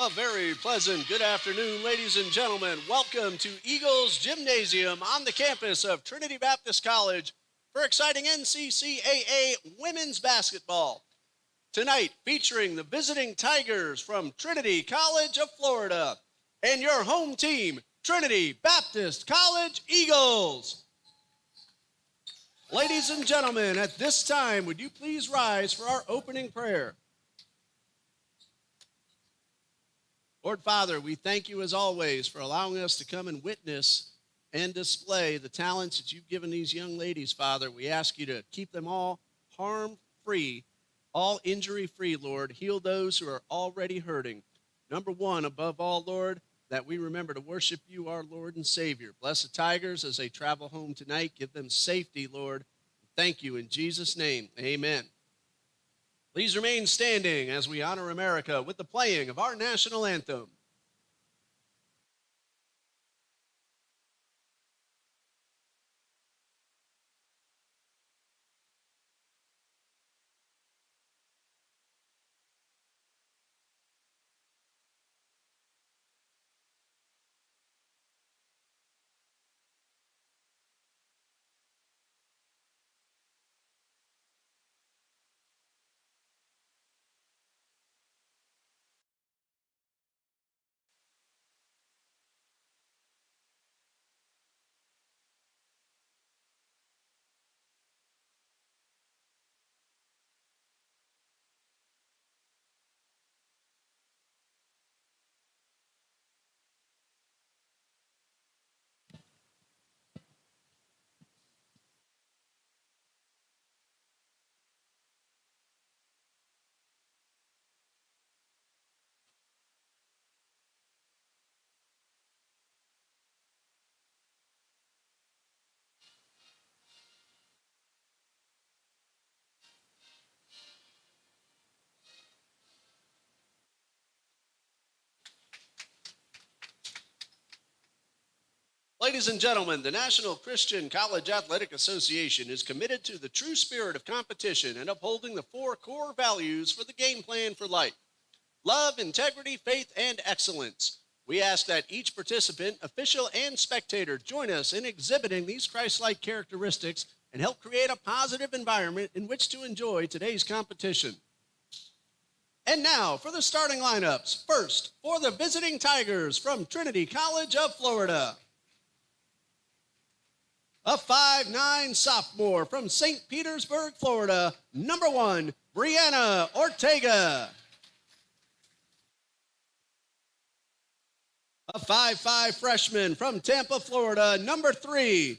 A very pleasant good afternoon, ladies and gentlemen. Welcome to Eagles Gymnasium on the campus of Trinity Baptist College for exciting NCCAA women's basketball. Tonight, featuring the visiting Tigers from Trinity College of Florida and your home team, Trinity Baptist College Eagles. Ladies and gentlemen, at this time, would you please rise for our opening prayer? Lord Father, we thank you as always for allowing us to come and witness and display the talents that you've given these young ladies, Father. We ask you to keep them all harm-free, all injury-free, Lord. Heal those who are already hurting. Number one, above all, Lord, that we remember to worship you, our Lord and Savior. Bless the Tigers as they travel home tonight. Give them safety, Lord. Thank you in Jesus' name. Amen. Please remain standing as we honor America with the playing of our national anthem. Ladies and gentlemen, the National Christian College Athletic Association is committed to the true spirit of competition and upholding the four core values for the game plan for life: love, integrity, faith, and excellence. We ask that each participant, official, and spectator join us in exhibiting these Christ-like characteristics and help create a positive environment in which to enjoy today's competition. And now for the starting lineups. First, for the visiting Tigers from Trinity College of Florida. A 5'9" sophomore from St. Petersburg, Florida, number 1, Brianna Ortega. A 5'5" freshman from Tampa, Florida, number 3,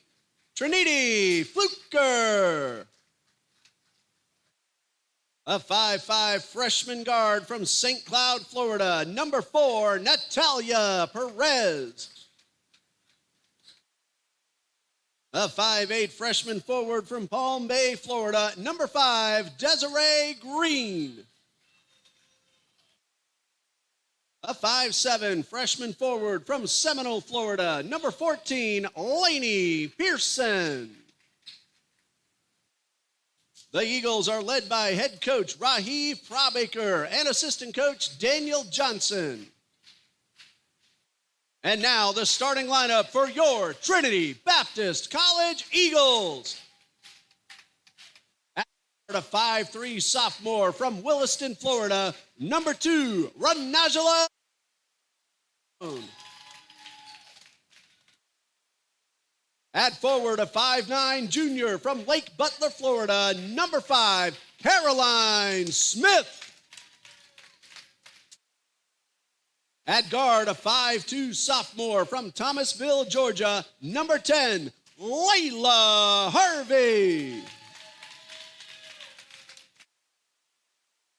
Trinity Fluker. A 5'5" freshman guard from St. Cloud, Florida, number 4, Natalia Perez. A 5'8" freshman forward from Palm Bay, Florida, number 5, Desiree Green. A 5'7" freshman forward from Seminole, Florida, number 14, Lainey Pearson. The Eagles are led by head coach Raheem Frobaker and assistant coach Daniel Johnson. And now the starting lineup for your Trinity Baptist College Eagles. At a 5'3" sophomore from Williston, Florida, number 2, Ranajala. At forward, a 5'9" junior from Lake Butler, Florida, number 5, Caroline Smith. At guard, a 5'2" sophomore from Thomasville, Georgia, number 10, Layla Harvey.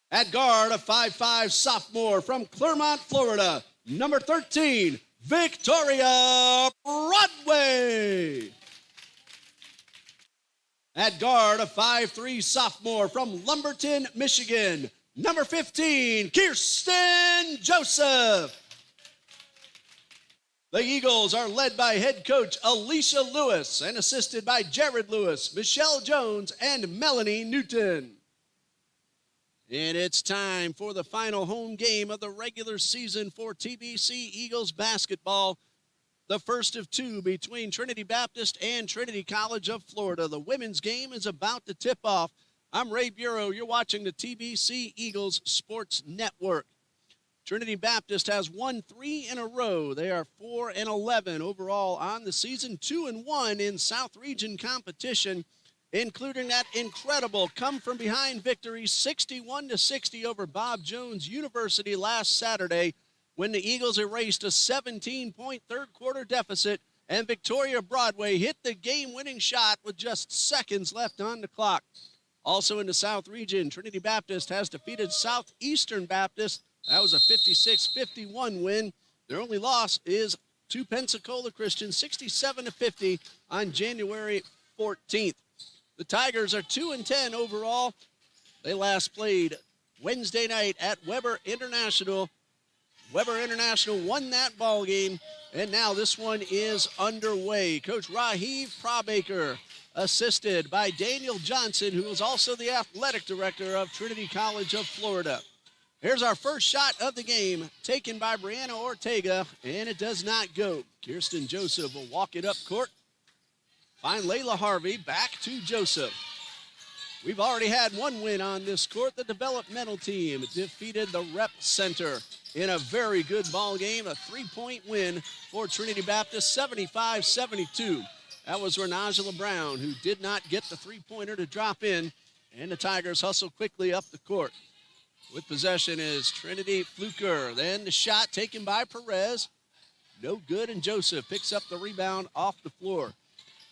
At guard, a 5'5" sophomore from Clermont, Florida, number 13, Victoria Broadway. At guard, a 5'3" sophomore from Lumberton, Michigan, number 15, Kirsten Joseph. The Eagles are led by head coach Alicia Lewis and assisted by Jared Lewis, Michelle Jones, and Melanie Newton. And it's time for the final home game of the regular season for TBC Eagles basketball. The first of two between Trinity Baptist and Trinity College of Florida. The women's game is about to tip off. I'm Ray Bureau. You're watching the TBC Eagles Sports Network. Trinity Baptist has won 3 in a row. They are 4-11 overall on the season, 2-1 in South Region competition, including that incredible come-from-behind victory, 61-60 over Bob Jones University last Saturday, when the Eagles erased a 17-point third-quarter deficit, and Victoria Broadway hit the game-winning shot with just seconds left on the clock. Also in the South Region, Trinity Baptist has defeated Southeastern Baptist. That was a 56-51 win. Their only loss is to Pensacola Christian, 67-50 on January 14th. The Tigers are 2-10 overall. They last played Wednesday night at Weber International. Weber International won that ball game, and now this one is underway. Coach Raheem Probaker, assisted by Daniel Johnson, who is also the athletic director of Trinity College of Florida. Here's our first shot of the game, taken by Brianna Ortega, and it does not go. Kirsten Joseph will walk it up court. Find Layla Harvey, back to Joseph. We've already had one win on this court. The developmental team defeated the Rep Center in a very good ball game, a 3-point win for Trinity Baptist, 75-72. That was Renajala Brown, who did not get the three-pointer to drop in, and the Tigers hustle quickly up the court. With possession is Trinity Fluker. Then the shot taken by Perez. No good, and Joseph picks up the rebound off the floor.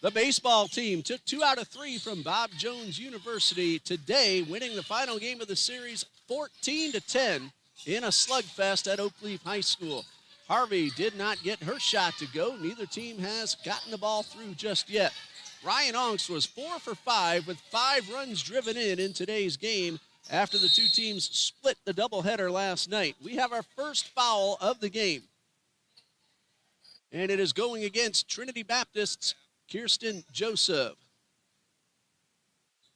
The baseball team took 2 out of 3 from Bob Jones University today, winning the final game of the series 14-10 in a slugfest at Oakleaf High School. Harvey did not get her shot to go. Neither team has gotten the ball through just yet. Ryan Onks was 4 for 5 with 5 runs driven in today's game after the two teams split the doubleheader last night. We have our first foul of the game, and it is going against Trinity Baptist's Kirsten Joseph.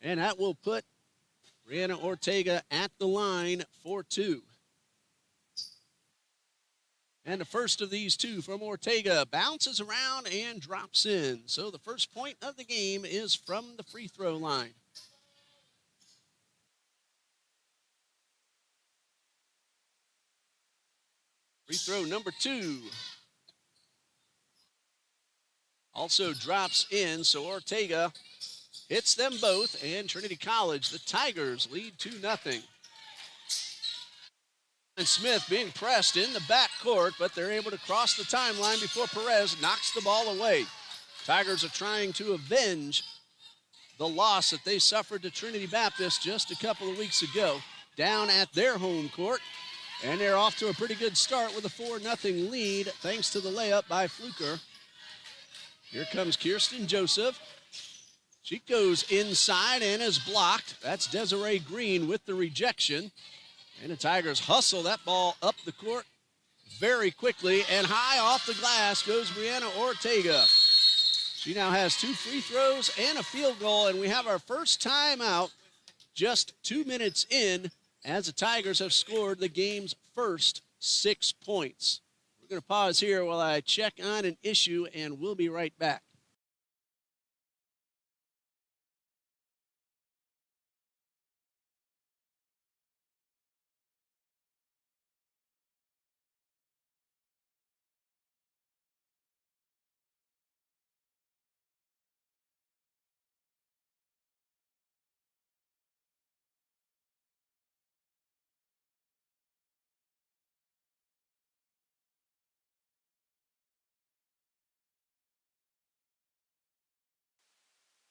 And that will put Brianna Ortega at the line for 2. And the first of these two from Ortega bounces around and drops in. So the first point of the game is from the free throw line. Free throw number 2. Also drops in, so Ortega hits them both, and Trinity College, the Tigers, lead 2-0. And Smith being pressed in the backcourt, but they're able to cross the timeline before Perez knocks the ball away. Tigers are trying to avenge the loss that they suffered to Trinity Baptist just a couple of weeks ago down at their home court. And they're off to a pretty good start with a 4-0 lead thanks to the layup by Fluker. Here comes Kirsten Joseph. She goes inside and is blocked. That's Desiree Green with the rejection. And the Tigers hustle that ball up the court very quickly. And high off the glass goes Brianna Ortega. She now has 2 free throws and a field goal. And we have our first timeout just 2 minutes in as the Tigers have scored the game's first 6 points. We're going to pause here while I check on an issue, and we'll be right back.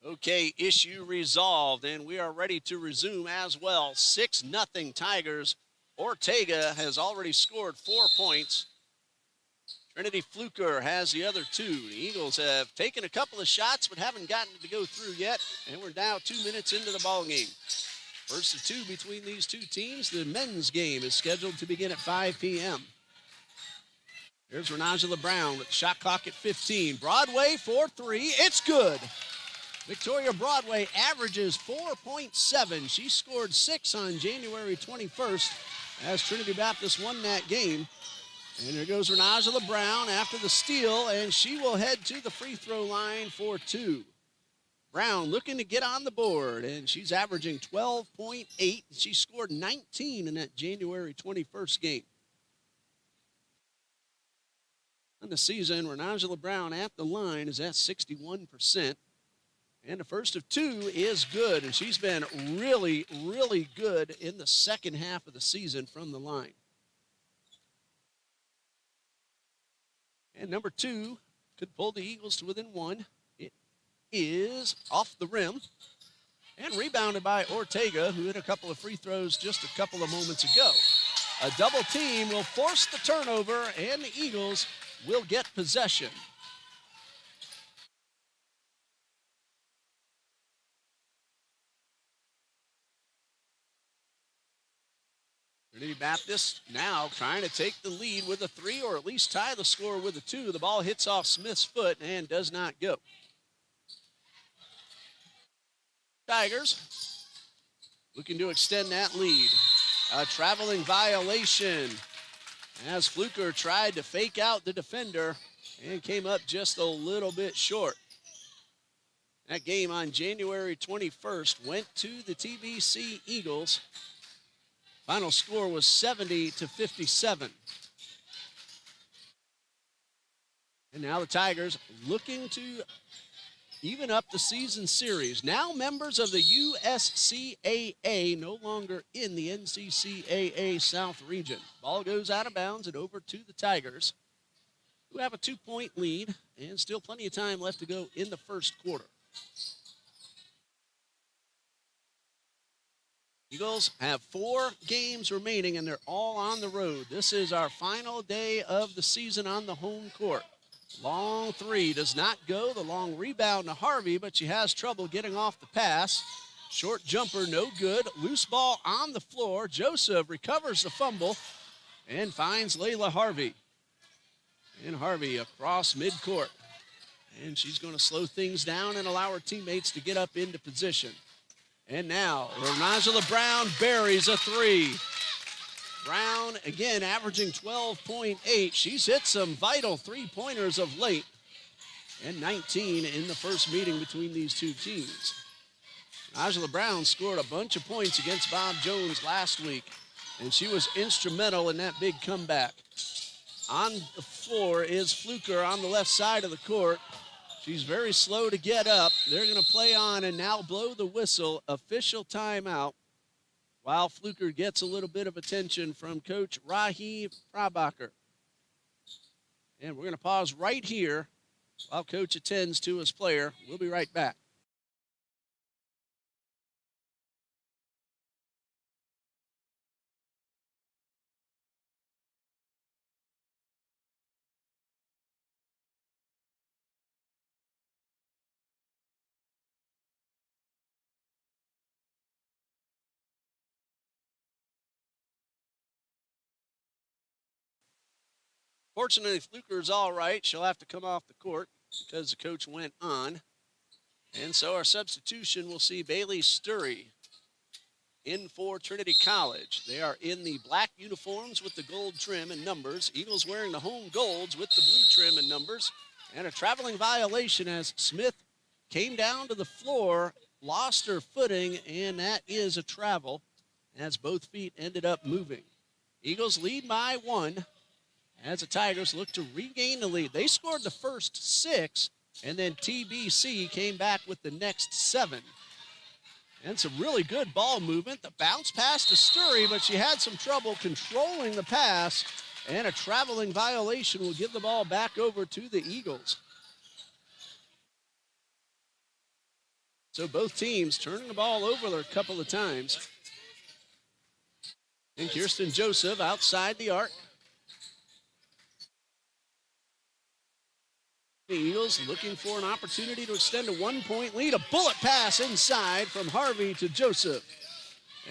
Okay, issue resolved, and we are ready to resume as well. 6-0 Tigers. Ortega has already scored 4 points. Trinity Fluker has the other 2. The Eagles have taken a couple of shots but haven't gotten it to go through yet, and we're now 2 minutes into the ball game. First of 2 between these two teams. The men's game is scheduled to begin at 5 p.m. Here's Renajala Brown with the shot clock at 15. Broadway for 3. It's good. Victoria Broadway averages 4.7. She scored 6 on January 21st as Trinity Baptist won that game. And there goes Renajala Brown after the steal, and she will head to the free throw line for 2. Brown looking to get on the board, and she's averaging 12.8. She scored 19 in that January 21st game. On the season, Renajala Brown at the line is at 61%. And the first of 2 is good, and she's been really, really good in the second half of the season from the line. And number 2 could pull the Eagles to within 1. It is off the rim and rebounded by Ortega, who hit a couple of free throws just a couple of moments ago. A double team will force the turnover, and the Eagles will get possession. Trinity Baptist now trying to take the lead with a 3 or at least tie the score with a 2. The ball hits off Smith's foot and does not go. Tigers looking to extend that lead. A traveling violation as Fluker tried to fake out the defender and came up just a little bit short. That game on January 21st went to the TBC Eagles. Final score was 70-57. And now the Tigers looking to even up the season series. Now members of the USCAA, no longer in the NCCAA South region. Ball goes out of bounds and over to the Tigers, who have a 2-point lead and still plenty of time left to go in the first quarter. Eagles have 4 games remaining, and they're all on the road. This is our final day of the season on the home court. Long 3 does not go. The long rebound to Harvey, but she has trouble getting off the pass. Short jumper, no good. Loose ball on the floor. Joseph recovers the fumble and finds Layla Harvey. And Harvey across midcourt. And she's going to slow things down and allow her teammates to get up into position. And now, Renajala Brown buries a 3. Brown, again, averaging 12.8. She's hit some vital 3-pointers of late. And 19 in the first meeting between these two teams. Renajala Brown scored a bunch of points against Bob Jones last week. And she was instrumental in that big comeback. On the floor is Fluker on the left side of the court. She's very slow to get up. They're going to play on and now blow the whistle. Official timeout while Fluker gets a little bit of attention from Coach Rahi Prabacher. And we're going to pause right here while Coach attends to his player. We'll be right back. Fortunately, Fluker's all right. She'll have to come off the court because the coach went on. And so our substitution will see Bailey Sturry in for Trinity College. They are in the black uniforms with the gold trim and numbers. Eagles wearing the home golds with the blue trim and numbers. And a traveling violation as Smith came down to the floor, lost her footing, and that is a travel as both feet ended up moving. Eagles lead by 1. As the Tigers look to regain the lead. They scored the first 6, and then TBC came back with the next 7. And some really good ball movement. The bounce pass to Sturry, but she had some trouble controlling the pass, and a traveling violation will give the ball back over to the Eagles. So both teams turning the ball over a couple of times. And Kirsten Joseph outside the arc. The Eagles looking for an opportunity to extend a 1-point lead. A bullet pass inside from Harvey to Joseph.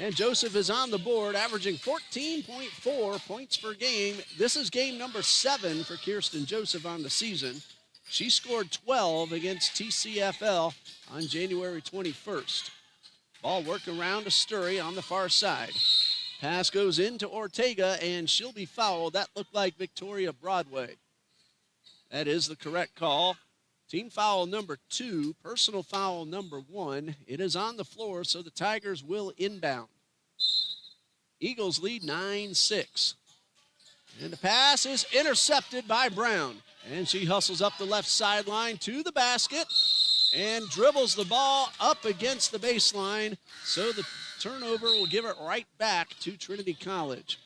And Joseph is on the board, averaging 14.4 points per game. This is game number 7 for Kirsten Joseph on the season. She scored 12 against TCFL on January 21st. Ball worked around to Sturry on the far side. Pass goes into Ortega, and she'll be fouled. That looked like Victoria Broadway. That is the correct call. Team foul number 2, personal foul number 1. It is on the floor, so the Tigers will inbound. Eagles lead 9-6. And the pass is intercepted by Brown. And she hustles up the left sideline to the basket and dribbles the ball up against the baseline. So the turnover will give it right back to Trinity College.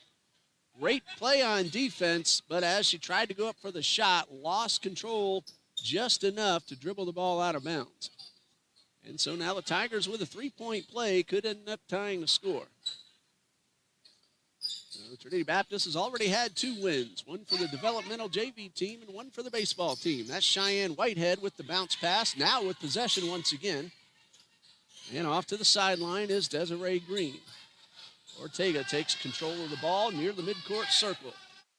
Great play on defense, but as she tried to go up for the shot, lost control just enough to dribble the ball out of bounds. And so now the Tigers with a 3-point play could end up tying the score. Trinity Baptist has already had 2 wins, one for the developmental JV team and one for the baseball team. That's Cheyenne Whitehead with the bounce pass, now with possession once again. And off to the sideline is Desiree Green. Ortega takes control of the ball near the midcourt circle.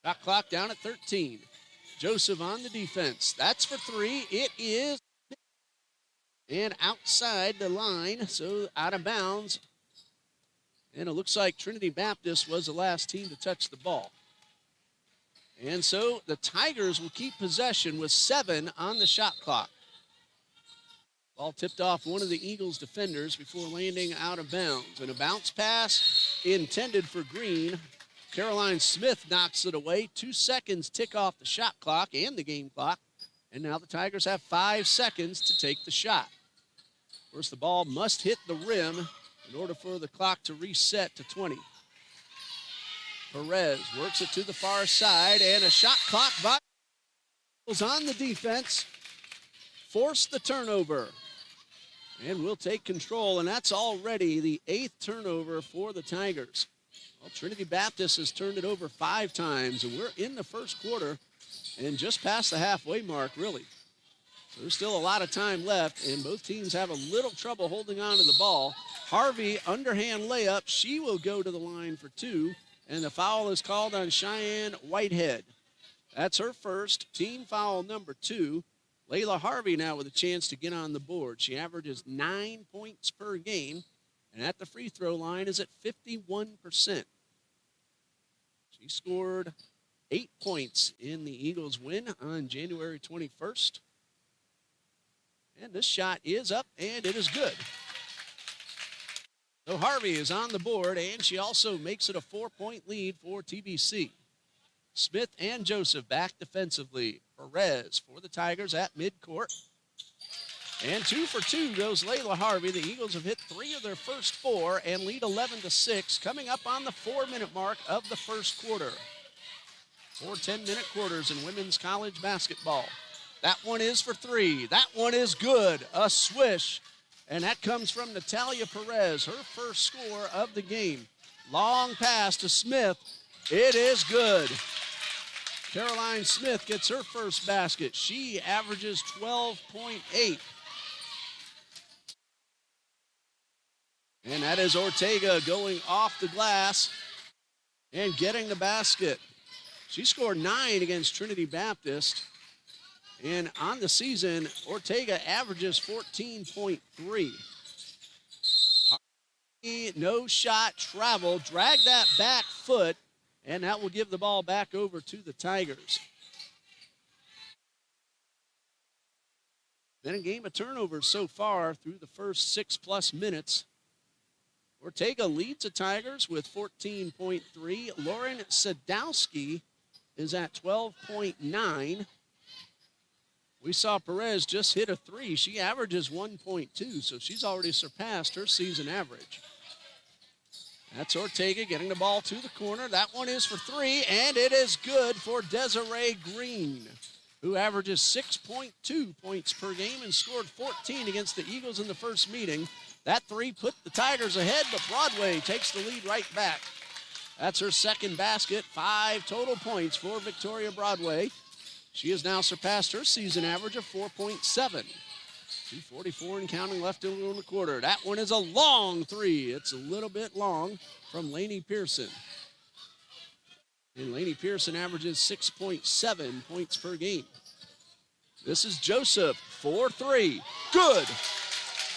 Shot clock down at 13. Joseph on the defense. That's for 3. It is. And outside the line, so out of bounds. And it looks like Trinity Baptist was the last team to touch the ball. And so the Tigers will keep possession with 7 on the shot clock. Ball tipped off one of the Eagles defenders before landing out of bounds. And a bounce pass intended for Green. Caroline Smith knocks it away. 2 seconds tick off the shot clock and the game clock. And now the Tigers have 5 seconds to take the shot. Of course, the ball must hit the rim in order for the clock to reset to 20. Perez works it to the far side, and a shot clock by on the defense. Force the turnover. And will take control, and that's already the 8th turnover for the Tigers. Well, Trinity Baptist has turned it over 5 times, and we're in the first quarter and just past the halfway mark, really. So there's still a lot of time left, and both teams have a little trouble holding on to the ball. Harvey, underhand layup. She will go to the line for 2, and the foul is called on Cheyenne Whitehead. That's her first, team foul number 2. Layla Harvey now with a chance to get on the board. She averages 9 points per game, and at the free throw line is at 51%. She scored 8 points in the Eagles' win on January 21st. And this shot is up, and it is good. So Harvey is on the board, and she also makes it a 4-point lead for TBC. Smith and Joseph back defensively. Perez for the Tigers at midcourt. And 2 for 2 goes Layla Harvey. The Eagles have hit 3 of their first 4 and lead 11-6, coming up on the 4-minute mark of the first quarter. 4 10-minute quarters in women's college basketball. That one is for 3. That one is good. A swish. And that comes from Natalia Perez, her first score of the game. Long pass to Smith. It is good. Caroline Smith gets her first basket. She averages 12.8. And that is Ortega going off the glass and getting the basket. She scored 9 against Trinity Baptist. And on the season, Ortega averages 14.3. No shot, travel, drag that back foot, and that will give the ball back over to the Tigers. Been a game of turnovers so far through the first 6+ minutes. Ortega leads the Tigers with 14.3. Lauren Sadowski is at 12.9. We saw Perez just hit a 3. She averages 1.2, so she's already surpassed her season average. That's Ortega getting the ball to the corner. That one is for 3, and it is good for Desiree Green, who averages 6.2 points per game and scored 14 against the Eagles in the first meeting. That 3 put the Tigers ahead, but Broadway takes the lead right back. That's her second basket, 5 total points for Victoria Broadway. She has now surpassed her season average of 4.7. 2:44 and counting left in the quarter. That one is a long 3. It's a little bit long from Lainey Pearson. And Lainey Pearson averages 6.7 points per game. This is Joseph, 4-3. Good.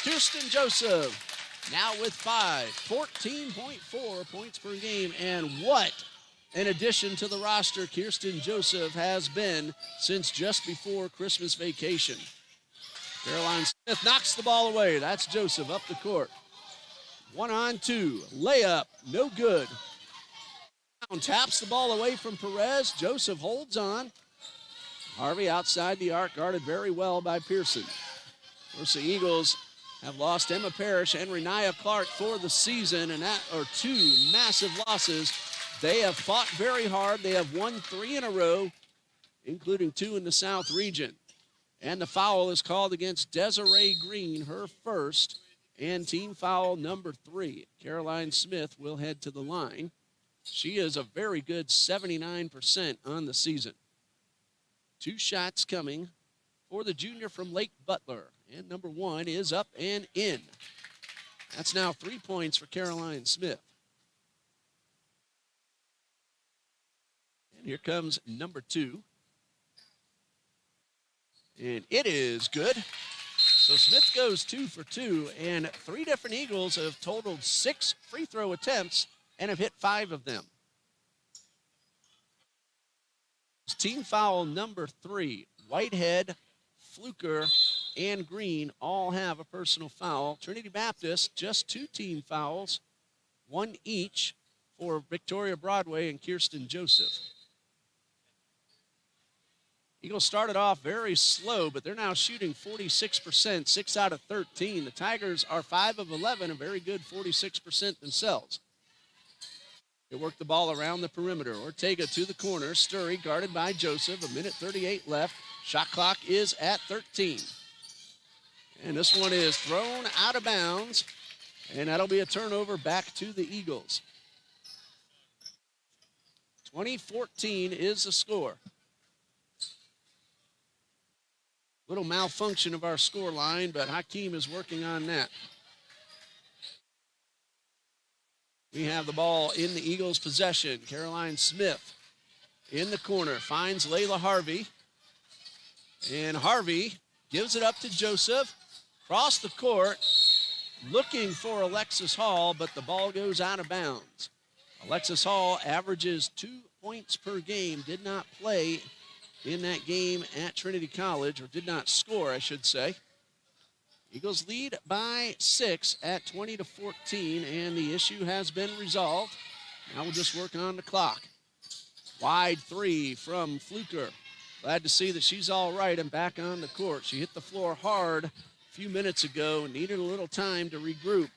Kirsten Joseph now with 14.4 points per game. And what an addition to the roster Kirsten Joseph has been since just before Christmas vacation. Caroline Smith knocks the ball away. That's Joseph up the court. 1-on-2. Layup, no good. Taps the ball away from Perez. Joseph holds on. Harvey outside the arc, guarded very well by Pearson. Of course, the Eagles have lost Emma Parrish and Renaya Clark for the season, and that are two massive losses. They have fought very hard. They have won 3 in a row, including 2 in the South region. And the foul is called against Desiree Green, her first, and team foul number 3. Caroline Smith will head to the line. She is a very good 79% on the season. 2 shots coming for the junior from Lake Butler. And number 1 is up and in. That's now 3 points for Caroline Smith. And here comes number 2. And it is good. So Smith goes 2 for 2, and 3 different Eagles have totaled 6 free throw attempts and have hit 5 of them. Team foul number 3. Whitehead, Fluker, and Green all have a personal foul. Trinity Baptist, just 2 team fouls, 1 each for Victoria Broadway and Kirsten Joseph. Eagles started off very slow, but they're now shooting 46%, 6 out of 13. The Tigers are 5 of 11, a very good 46% themselves. They work the ball around the perimeter. Ortega to the corner. Sturry guarded by Joseph. 1:38 left. Shot clock is at 13. And this one is thrown out of bounds, and that'll be a turnover back to the Eagles. 20-14 is the score. Little malfunction of our score line, but Hakeem is working on that. We have the ball in the Eagles' possession. Caroline Smith in the corner finds Layla Harvey. And Harvey gives it up to Joseph. Across the court, looking for Alexis Hall, but the ball goes out of bounds. Alexis Hall averages 2 points per game. Did not play in that game at Trinity College, or did not score, I should say. Eagles lead by 6 at 20-14, and the issue has been resolved. Now we'll just work on the clock. Wide 3 from Fluker. Glad to see that she's all right and back on the court. She hit the floor hard a few minutes ago and needed a little time to regroup.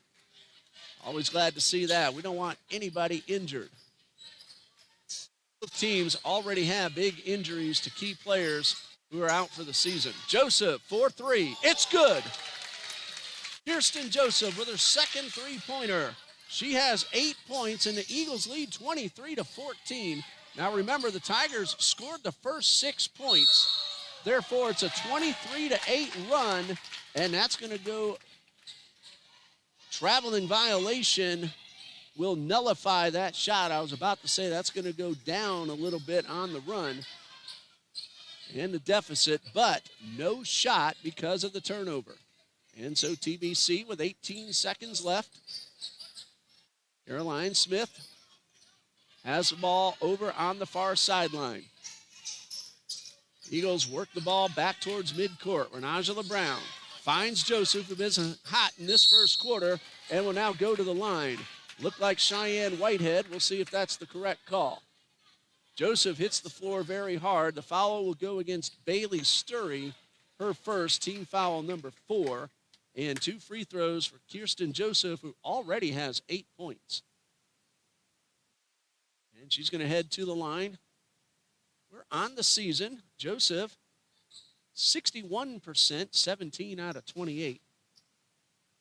Always glad to see that. We don't want anybody injured. Both teams already have big injuries to key players who are out for the season. Joseph, 4-3. It's good. Kirsten Joseph with her second 3-pointer. She has 8 points, and the Eagles lead 23-14. Now remember, the Tigers scored the first 6 points. Therefore, it's a 23-8 run, and that's going to go. Traveling violation will nullify that shot. I was about to say that's going to go down a little bit on the run and the deficit, but no shot because of the turnover. And so TBC with 18 seconds left. Caroline Smith has the ball over on the far sideline. Eagles work the ball back towards midcourt. Renajala Brown finds Joseph, who is hot in this first quarter, and will now go to the line. Looked like Cheyenne Whitehead. We'll see if that's the correct call. Joseph hits the floor very hard. The foul will go against Bailey Sturry, her first, team foul number 4. And 2 free throws for Kirsten Joseph, who already has 8 points. And she's going to head to the line. We're on the season. Joseph, 61%, 17 out of 28.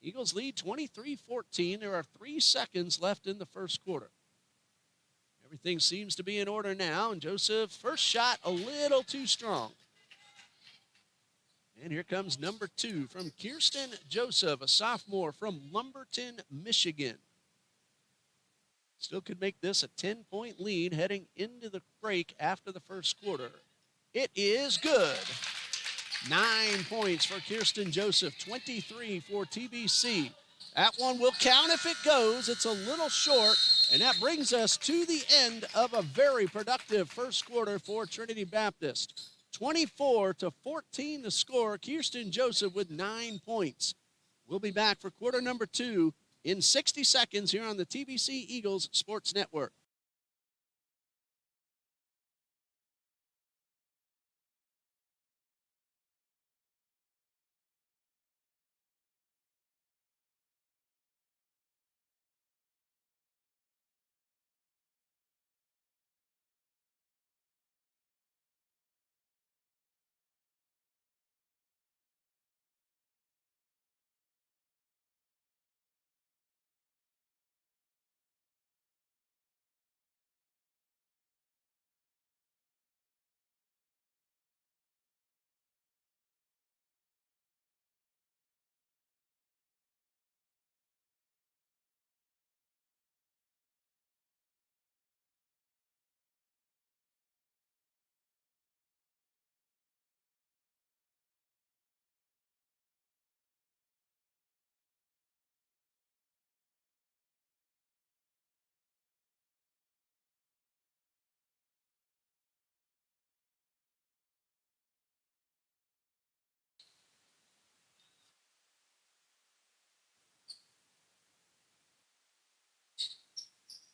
Eagles lead 23-14. There are 3 seconds left in the first quarter. Everything seems to be in order now, and Joseph's first shot a little too strong. And here comes number 2 from Kirsten Joseph, a sophomore from Lumberton, Michigan. Still could make this a 10-point lead heading into the break after the first quarter. It is good. 9 points for Kirsten Joseph, 23 for TBC. That one will count if it goes. It's a little short, and that brings us to the end of a very productive first quarter for Trinity Baptist. 24-14 the score. Kirsten Joseph with 9 points. We'll be back for quarter number 2 in 60 seconds here on the TBC Eagles Sports Network.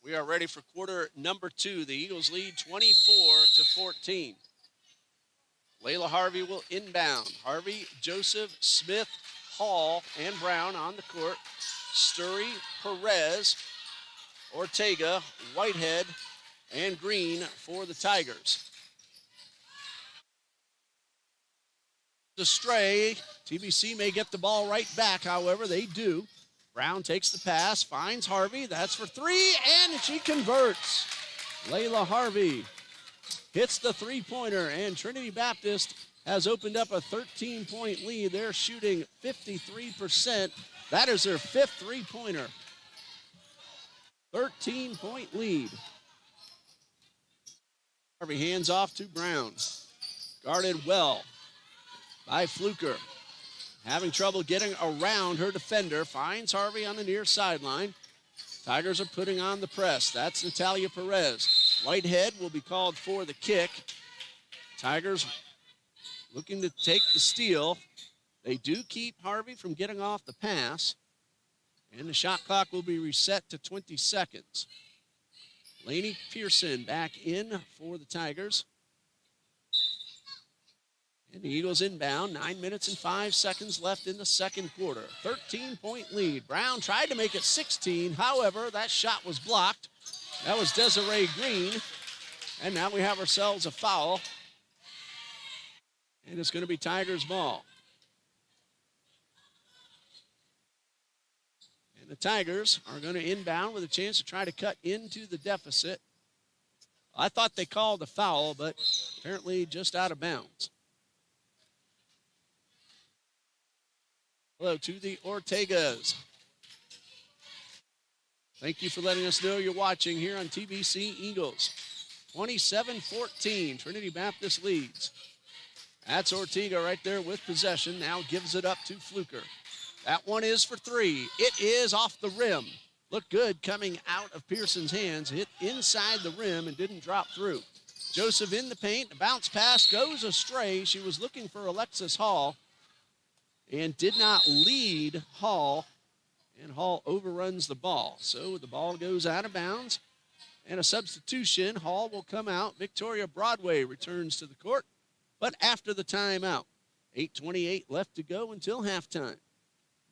We are ready for quarter number 2. The Eagles lead 24-14. Layla Harvey will inbound. Harvey, Joseph, Smith, Hall, and Brown on the court. Sturry, Perez, Ortega, Whitehead, and Green for the Tigers. The stray. TBC may get the ball right back, however, they do. Brown takes the pass, finds Harvey. That's for 3, and she converts. Layla Harvey hits the three-pointer, and Trinity Baptist has opened up a 13-point lead. They're shooting 53%. That is their 5th three-pointer. 13-point lead. Harvey hands off to Brown. Guarded well by Fluker. Having trouble getting around her defender. Finds Harvey on the near sideline. Tigers are putting on the press. That's Natalia Perez. Whitehead will be called for the kick. Tigers looking to take the steal. They do keep Harvey from getting off the pass. And the shot clock will be reset to 20 seconds. Lainey Pearson back in for the Tigers. And the Eagles inbound. 9 minutes and 5 seconds left in the second quarter. 13-point lead. Brown tried to make it 16. However, that shot was blocked. That was Desiree Green. And now we have ourselves a foul. And it's going to be Tigers ball. And the Tigers are going to inbound with a chance to try to cut into the deficit. I thought they called a foul, but apparently just out of bounds. Hello to the Ortegas. Thank you for letting us know you're watching here on TBC Eagles. 27-14, Trinity Baptist leads. That's Ortega right there with possession. Now gives it up to Fluker. That one is for 3. It is off the rim. Looked good coming out of Pearson's hands. Hit inside the rim and didn't drop through. Joseph in the paint. The bounce pass goes astray. She was looking for Alexis Hall and did not lead Hall, and Hall overruns the ball. So the ball goes out of bounds, and a substitution. Hall will come out. Victoria Broadway returns to the court, but after the timeout. 8:28 left to go until halftime.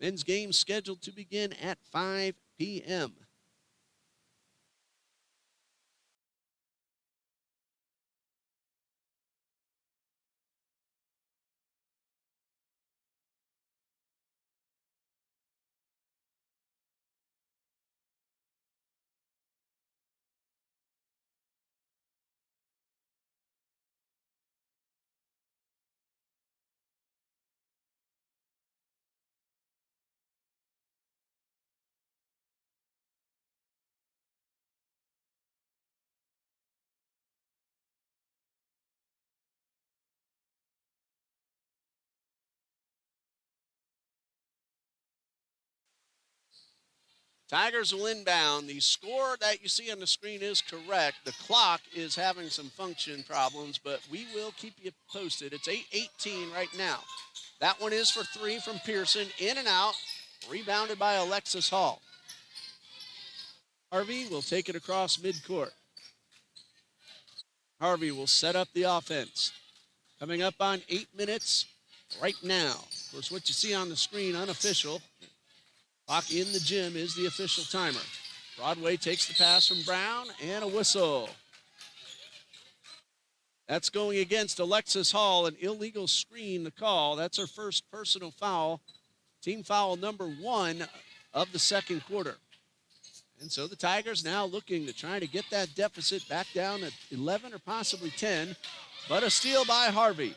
Men's game scheduled to begin at 5 p.m. Tigers will inbound. The score that you see on the screen is correct. The clock is having some function problems, but we will keep you posted. It's 8:18 right now. That one is for three from Pearson. In and out. Rebounded by Alexis Hall. Harvey will take it across midcourt. Harvey will set up the offense. Coming up on 8 minutes right now. Of course, what you see on the screen, unofficial. Clock in the gym is the official timer. Broadway takes the pass from Brown and a whistle. That's going against Alexis Hall, an illegal screen to call. That's her first personal foul. Team foul number 1 of the second quarter. And so the Tigers now looking to try to get that deficit back down at 11 or possibly 10. But a steal by Harvey,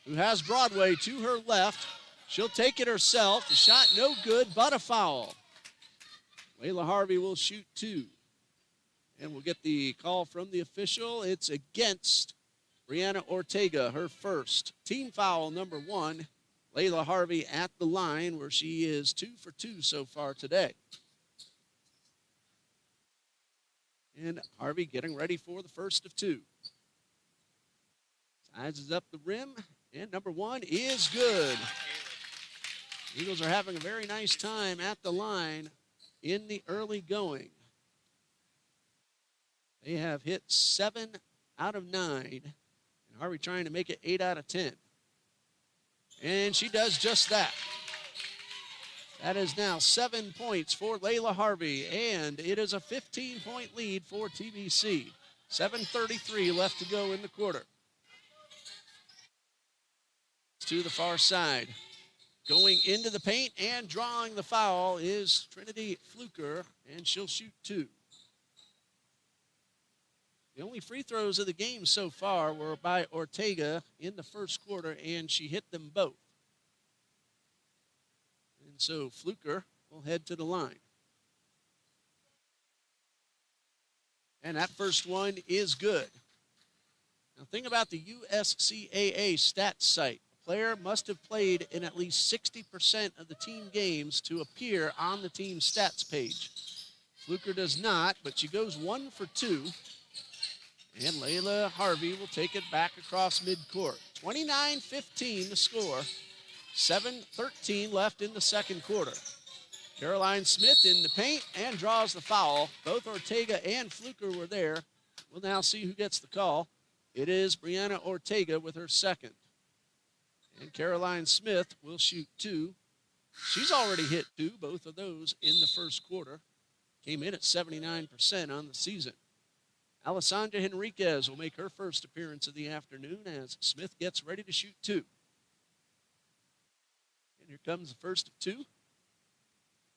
who has Broadway to her left. She'll take it herself. The shot no good, but a foul. Layla Harvey will shoot 2. And we'll get the call from the official. It's against Brianna Ortega, her first. Team foul number 1. Layla Harvey at the line where she is 2 for 2 so far today. And Harvey getting ready for the first of 2. Sizes up the rim, and number 1 is good. Eagles are having a very nice time at the line in the early going. They have hit 7 out of 9, and Harvey trying to make it 8 out of 10. And she does just that. That is now 7 points for Layla Harvey, and it is a 15-point lead for TBC. 7:33 left to go in the quarter. To the far side. Going into the paint and drawing the foul is Trinity Fluker, and she'll shoot 2. The only free throws of the game so far were by Ortega in the first quarter, and she hit them both. And so Fluker will head to the line. And that first one is good. Now think about the USCAA stats site. Player must have played in at least 60% of the team games to appear on the team stats page. Fluker does not, but she goes 1 for 2. And Layla Harvey will take it back across midcourt. 29-15 the score. 7:13 left in the second quarter. Caroline Smith in the paint and draws the foul. Both Ortega and Fluker were there. We'll now see who gets the call. It is Brianna Ortega with her second. And Caroline Smith will shoot 2. She's already hit 2, both of those in the first quarter. Came in at 79% on the season. Alessandra Henriquez will make her first appearance of the afternoon as Smith gets ready to shoot 2. And here comes the first of 2.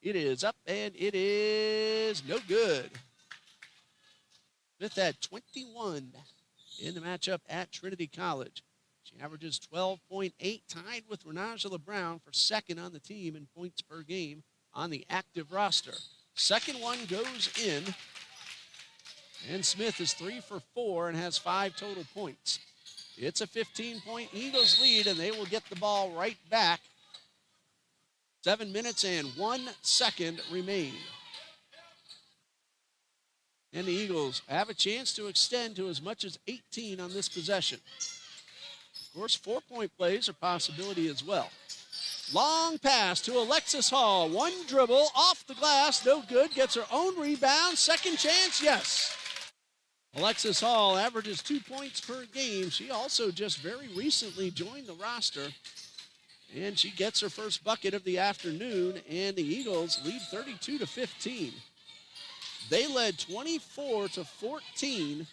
It is up, and it is no good. Smith had 21 in the matchup at Trinity College. She averages 12.8, tied with Renajala Brown for second on the team in points per game on the active roster. Second one goes in, and Smith is 3 for 4 and has 5 total points. It's a 15-point Eagles lead, and they will get the ball right back. 7 minutes and 1 second remain. And the Eagles have a chance to extend to as much as 18 on this possession. Of course, 4-point plays are a possibility as well. Long pass to Alexis Hall. One dribble off the glass, no good. Gets her own rebound. Second chance, yes. Alexis Hall averages 2 points per game. She also just very recently joined the roster. And she gets her first bucket of the afternoon, and the Eagles lead 32-15. They led 24-14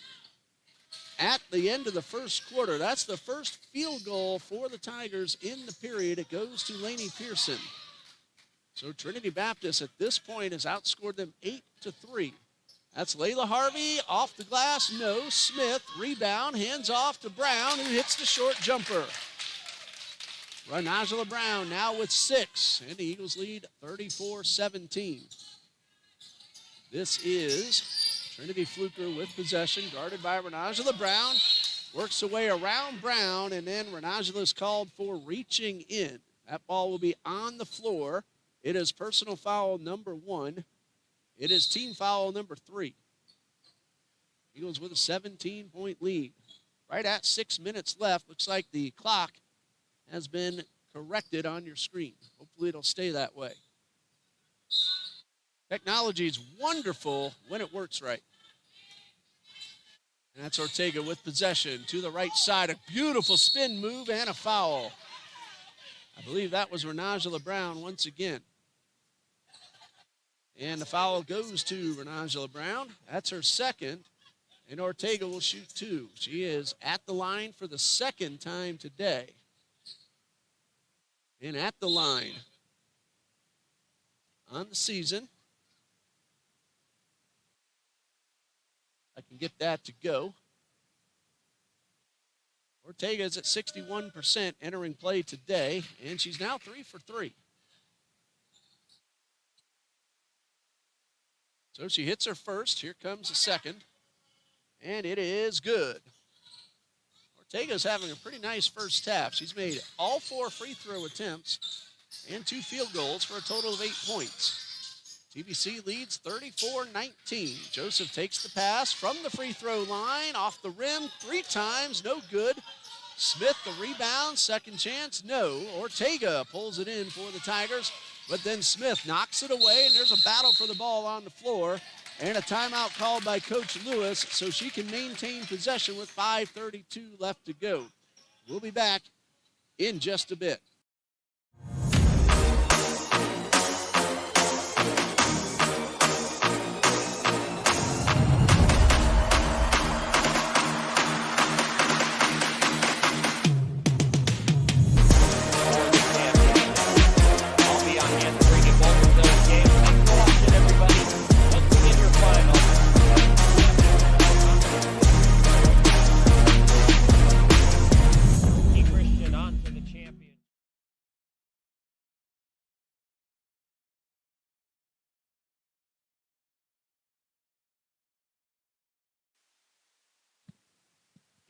at the end of the first quarter. That's the first field goal for the Tigers in the period. It goes to Lainey Pearson. So Trinity Baptist at this point has outscored them 8-3. That's Layla Harvey off the glass. No. Smith, rebound, hands off to Brown, who hits the short jumper. Renajala Brown now with 6, and the Eagles lead 34-17. This is Trinity Fluker with possession, guarded by Renajala Brown. Works away around Brown, and then Renajala is called for reaching in. That ball will be on the floor. It is personal foul number 1. It is team foul number 3. Eagles with a 17-point lead. Right at 6 minutes left. Looks like the clock has been corrected on your screen. Hopefully it'll stay that way. Technology is wonderful when it works right. And that's Ortega with possession to the right side. A beautiful spin move and a foul. I believe that was Renangela Brown once again. And the foul goes to Renangela Brown. That's her second. And Ortega will shoot 2. She is at the line for the second time today. And at the line on the season. I can get that to go. Ortega is at 61% entering play today, and she's now 3 for 3. So she hits her first. Here comes the second. And it is good. Ortega's having a pretty nice first half. She's made all 4 free throw attempts and 2 field goals for a total of 8 points. TBC leads 34-19. Joseph takes the pass from the free throw line, off the rim 3 times, no good. Smith the rebound, second chance, no. Ortega pulls it in for the Tigers, but then Smith knocks it away, and there's a battle for the ball on the floor. And a timeout called by Coach Lewis so she can maintain possession with 5:32 left to go. We'll be back in just a bit.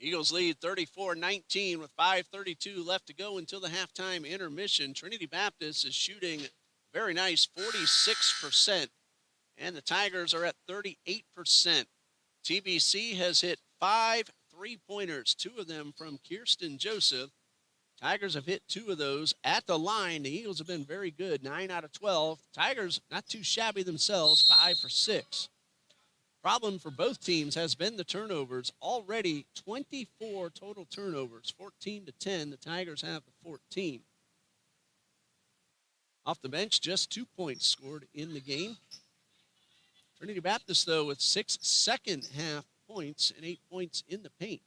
Eagles lead 34-19 with 5:32 left to go until the halftime intermission. Trinity Baptist is shooting very nice, 46%, and the Tigers are at 38%. TBC has hit 5 3-pointers, 2 of them from Kirsten Joseph. Tigers have hit 2 of those at the line. The Eagles have been very good, 9 out of 12. Tigers not too shabby themselves, 5 for 6. Problem for both teams has been the turnovers. Already 24 total turnovers, 14-10. The Tigers have the 14. Off the bench, just 2 points scored in the game. Trinity Baptist, though, with 6 second-half points and 8 points in the paint.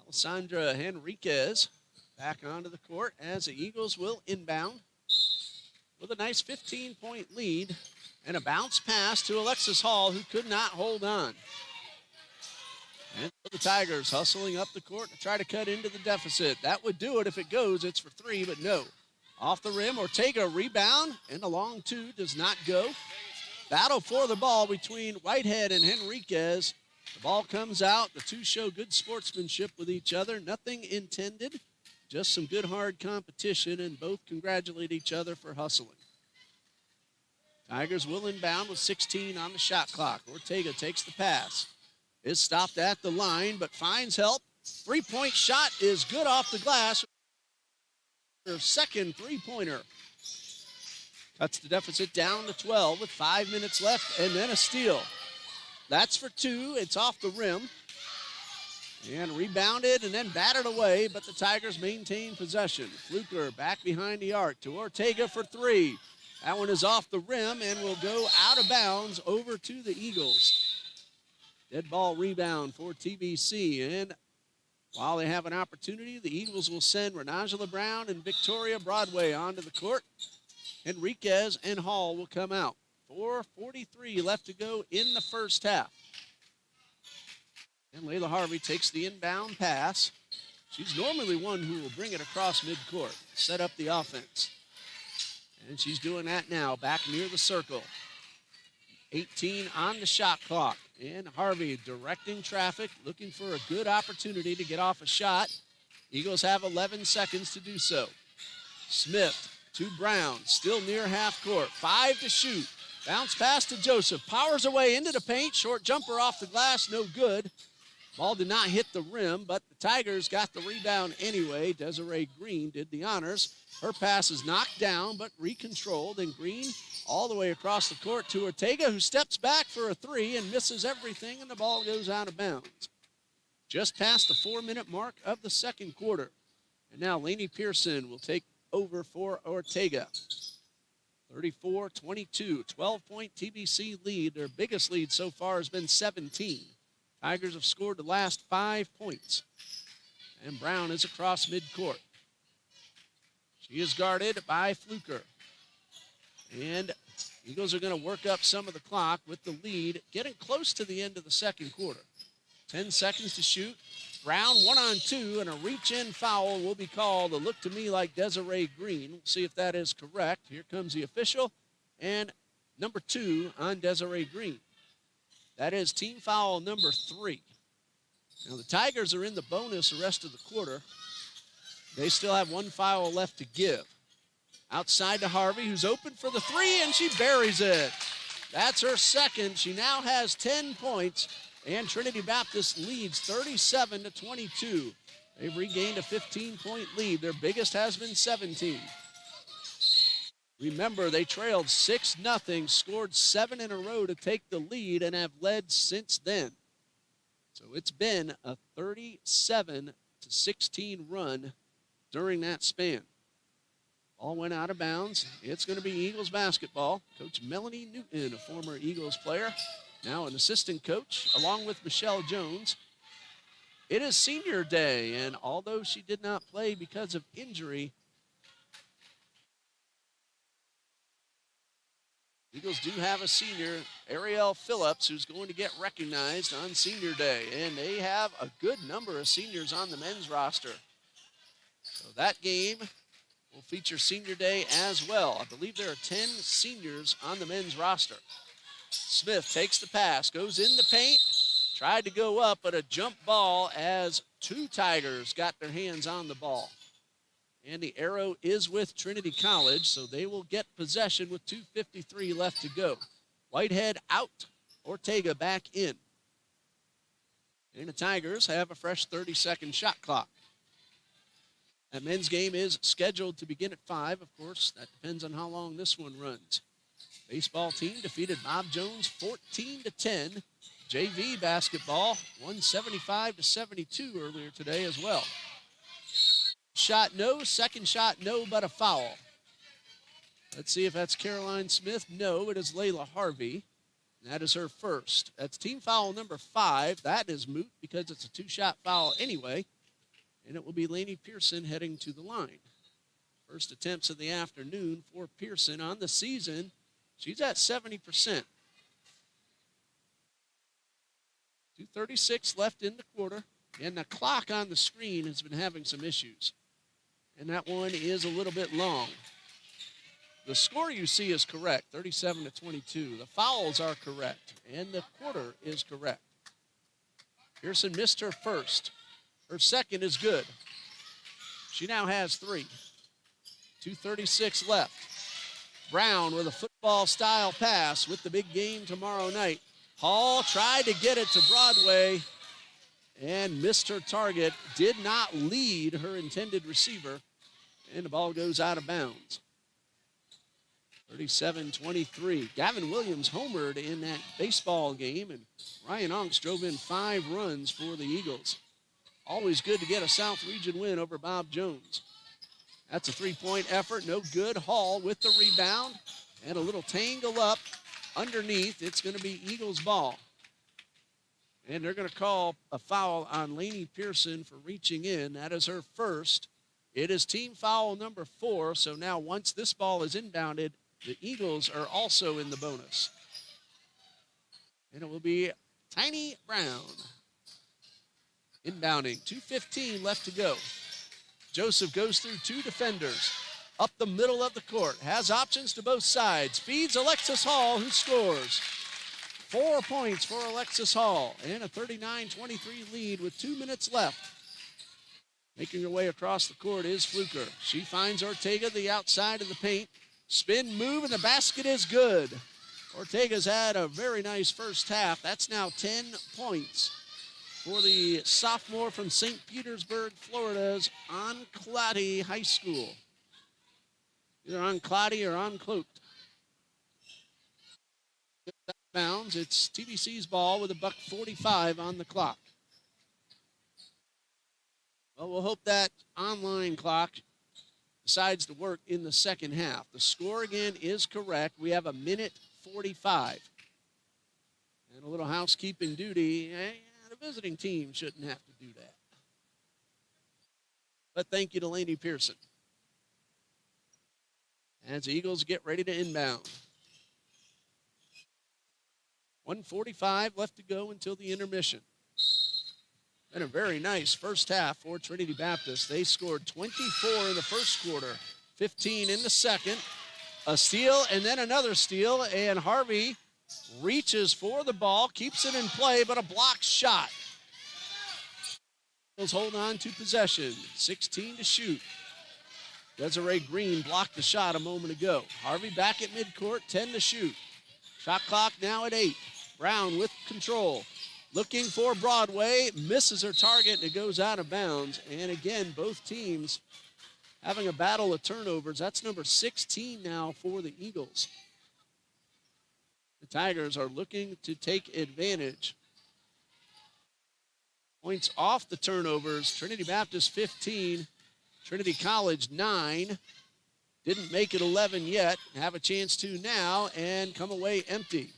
Alessandra Henriquez back onto the court as the Eagles will inbound with a nice 15-point lead. And a bounce pass to Alexis Hall, who could not hold on. And the Tigers hustling up the court to try to cut into the deficit. That would do it if it goes. It's for 3, but no. Off the rim, Ortega rebound, and the long 2 does not go. Battle for the ball between Whitehead and Henriquez. The ball comes out. The 2 show good sportsmanship with each other. Nothing intended, just some good hard competition, and both congratulate each other for hustling. Tigers will inbound with 16 on the shot clock. Ortega takes the pass. Is stopped at the line, but finds help. 3-point shot is good off the glass. Her second 3-pointer. Cuts the deficit down to 12 with 5 minutes left, and then a steal. That's for 2. It's off the rim. And rebounded and then batted away, but the Tigers maintain possession. Fluker back behind the arc to Ortega for 3. That one is off the rim and will go out of bounds over to the Eagles. Dead ball rebound for TBC. And while they have an opportunity, the Eagles will send Renangela Brown and Victoria Broadway onto the court. Henriquez and Hall will come out. 4:43 left to go in the first half. And Layla Harvey takes the inbound pass. She's normally one who will bring it across midcourt, set up the offense. And she's doing that now, back near the circle. 18 on the shot clock. And Harvey directing traffic, looking for a good opportunity to get off a shot. Eagles have 11 seconds to do so. Smith to Brown, still near half court. 5 to shoot. Bounce pass to Joseph. Powers away into the paint. Short jumper off the glass. No good. Ball did not hit the rim, but the Tigers got the rebound anyway. Desiree Green did the honors. Her pass is knocked down, but recontrolled, and Green all the way across the court to Ortega, who steps back for a three and misses everything, and the ball goes out of bounds. Just past the 4-minute mark of the second quarter. And now Lainey Pearson will take over for Ortega. 34-22, 12-point TBC lead. Their biggest lead so far has been 17. Tigers have scored the last 5 points. And Brown is across midcourt. She is guarded by Fluker. And Eagles are going to work up some of the clock with the lead, getting close to the end of the second quarter. 10 seconds to shoot. Brown 1-on-2, and a reach-in foul will be called. It looked to me like Desiree Green. We'll see if that is correct. Here comes the official, and number 2 on Desiree Green. That is team foul number 3. Now the Tigers are in the bonus the rest of the quarter. They still have 1 foul left to give. Outside to Harvey, who's open for the 3, and she buries it. That's her second. She now has 10 points, and Trinity Baptist leads 37-22. They've regained a 15-point lead. Their biggest has been 17. Remember, they trailed 6-0, scored 7 in a row to take the lead, and have led since then. So it's been a 37-16 run during that span. Ball went out of bounds. It's going to be Eagles basketball. Coach Melanie Newton, a former Eagles player, now an assistant coach, along with Michelle Jones. It is senior day, and although she did not play because of injury, Eagles do have a senior, Ariel Phillips, who's going to get recognized on senior day. And they have a good number of seniors on the men's roster. So that game will feature senior day as well. I believe there are 10 seniors on the men's roster. Smith takes the pass, goes in the paint, tried to go up, but a jump ball as 2 Tigers got their hands on the ball. And the arrow is with Trinity College, so they will get possession with 2:53 left to go. Whitehead out, Ortega back in. And the Tigers have a fresh 30-second shot clock. That men's game is scheduled to begin at 5. Of course, that depends on how long this one runs. Baseball team defeated Bob Jones 14-10. JV basketball 175-72 earlier today as well. Shot no, second shot no, but a foul. Let's see if that's Caroline Smith. No, it is Layla Harvey. That is her first. That's team foul number 5. That is moot because it's a 2-shot foul anyway. And it will be Lainey Pearson heading to the line. First attempts of the afternoon for Pearson on the season. She's at 70%. 2:36 left in the quarter. And the clock on the screen has been having some issues. And that one is a little bit long. The score you see is correct, 37-22. The fouls are correct, and the quarter is correct. Pearson missed her first. Her second is good. She now has 3. 2:36 left. Brown with a football-style pass with the big game tomorrow night. Hall tried to get it to Broadway and missed her target. Did not lead her intended receiver, and the ball goes out of bounds. 37-23. Gavin Williams homered in that baseball game, and Ryan Onks drove in 5 runs for the Eagles. Always good to get a South Region win over Bob Jones. That's a 3-point effort. No good. Hall with the rebound, and a little tangle up underneath. It's going to be Eagles ball. And they're going to call a foul on Lainey Pearson for reaching in. That is her first. It is team foul number 4. So now once this ball is inbounded, the Eagles are also in the bonus. And it will be Tiny Brown inbounding. 2:15 left to go. Joseph goes through 2 defenders. Up the middle of the court. Has options to both sides. Feeds Alexis Hall, who scores. 4 points for Alexis Hall. And a 39-23 lead with 2 minutes left. Making her way across the court is Fluker. She finds Ortega the outside of the paint. Spin move, and the basket is good. Ortega's had a very nice first half. That's now 10 points for the sophomore from St. Petersburg, Florida's Onclati High School. Either Onclati or Uncloaked. Bounds. It's TBC's ball with $1:45 on the clock. Well, we'll hope that online clock decides to work in the second half. The score again is correct. We have 1:45. And a little housekeeping duty. The visiting team shouldn't have to do that. But thank you to Laney Pearson. As the Eagles get ready to inbound. 1:45 left to go until the intermission. Been a very nice first half for Trinity Baptist. They scored 24 in the first quarter, 15 in the second. A steal and then another steal, and Harvey reaches for the ball, keeps it in play, but a blocked shot. Eagles hold on to possession, 16 to shoot. Desiree Green blocked the shot a moment ago. Harvey back at midcourt, 10 to shoot. Shot clock now at 8. Brown with control. Looking for Broadway, misses her target, and it goes out of bounds. And again, both teams having a battle of turnovers. That's number 16 now for the Eagles. The Tigers are looking to take advantage. Points off the turnovers. Trinity Baptist 15, Trinity College 9. Didn't make it 11 yet. Have a chance to now and come away empty.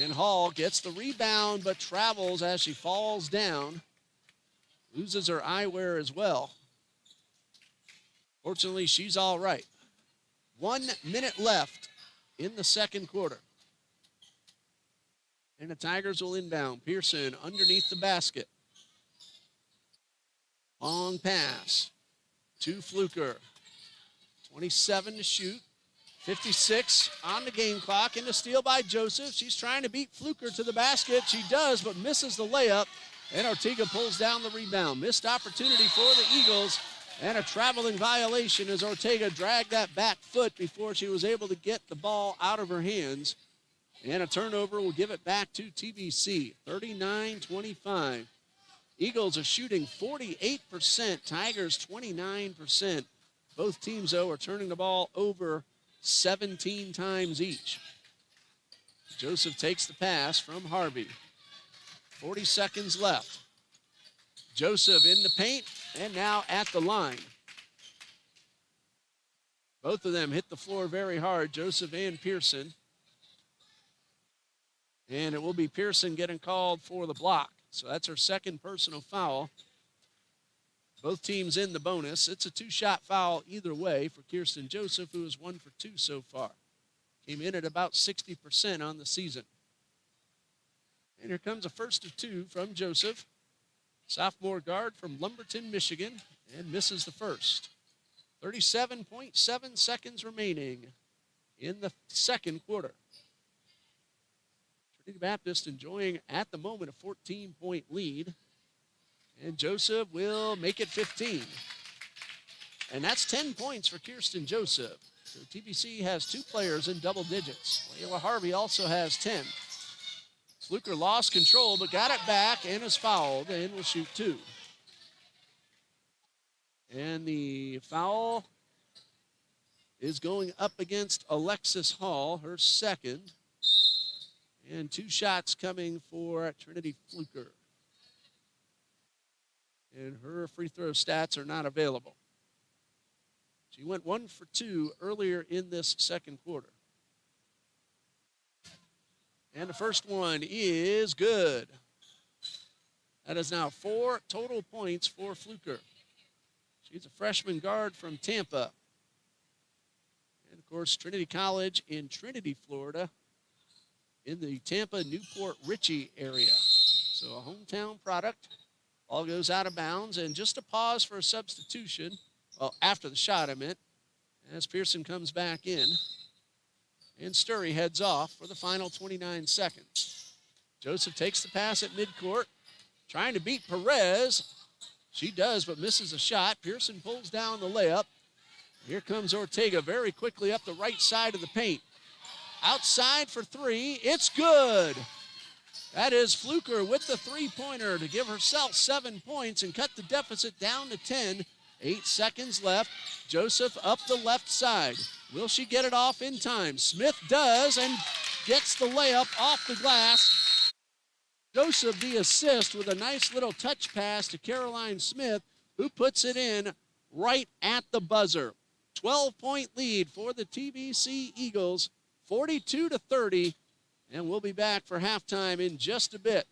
And Hall gets the rebound but travels as she falls down. Loses her eyewear as well. Fortunately, she's all right. 1 minute left in the second quarter. And the Tigers will inbound. Pearson underneath the basket. Long pass to Fluker. 27 to shoot. 56 on the game clock, and a steal by Joseph. She's trying to beat Fluker to the basket. She does, but misses the layup, and Ortega pulls down the rebound. Missed opportunity for the Eagles, and a traveling violation as Ortega dragged that back foot before she was able to get the ball out of her hands. And a turnover will give it back to TBC, 39-25. Eagles are shooting 48%, Tigers 29%. Both teams, though, are turning the ball over 17 times each. Joseph takes the pass from Harvey. 40 seconds left. Joseph in the paint and now at the line. Both of them hit the floor very hard, Joseph and Pearson. And it will be Pearson getting called for the block. So that's her second personal foul. Both teams in the bonus. It's a 2-shot foul either way for Kirsten Joseph, who is 1 for 2 so far. Came in at about 60% on the season. And here comes a first of 2 from Joseph. Sophomore guard from Lumberton, Michigan, and misses the first. 37.7 seconds remaining in the second quarter. Trinity Baptist enjoying at the moment a 14-point lead. And Joseph will make it 15. And that's 10 points for Kirsten Joseph. So TBC has 2 players in double digits. Layla Harvey also has 10. Fluker lost control, but got it back and is fouled and will shoot 2. And the foul is going up against Alexis Hall, her second. And 2 shots coming for Trinity Fluker. And her free throw stats are not available. She went 1 for 2 earlier in this second quarter. And the first one is good. That is now 4 total points for Fluker. She's a freshman guard from Tampa. And, of course, Trinity College in Trinity, Florida, in the Tampa-Newport Richey area. So a hometown product. Ball goes out of bounds, and just a pause for a substitution. Well, after the shot, I meant, as Pearson comes back in. And Sturry heads off for the final 29 seconds. Joseph takes the pass at midcourt, trying to beat Perez. She does, but misses a shot. Pearson pulls down the layup. Here comes Ortega very quickly up the right side of the paint. Outside for three. It's good. That is Fluker with the three-pointer to give herself 7 points and cut the deficit down to 10. 8 seconds left. Joseph up the left side. Will she get it off in time? Smith does and gets the layup off the glass. Joseph the assist with a nice little touch pass to Caroline Smith, who puts it in right at the buzzer. 12-point lead for the TBC Eagles, 42-30, and we'll be back for halftime in just a bit.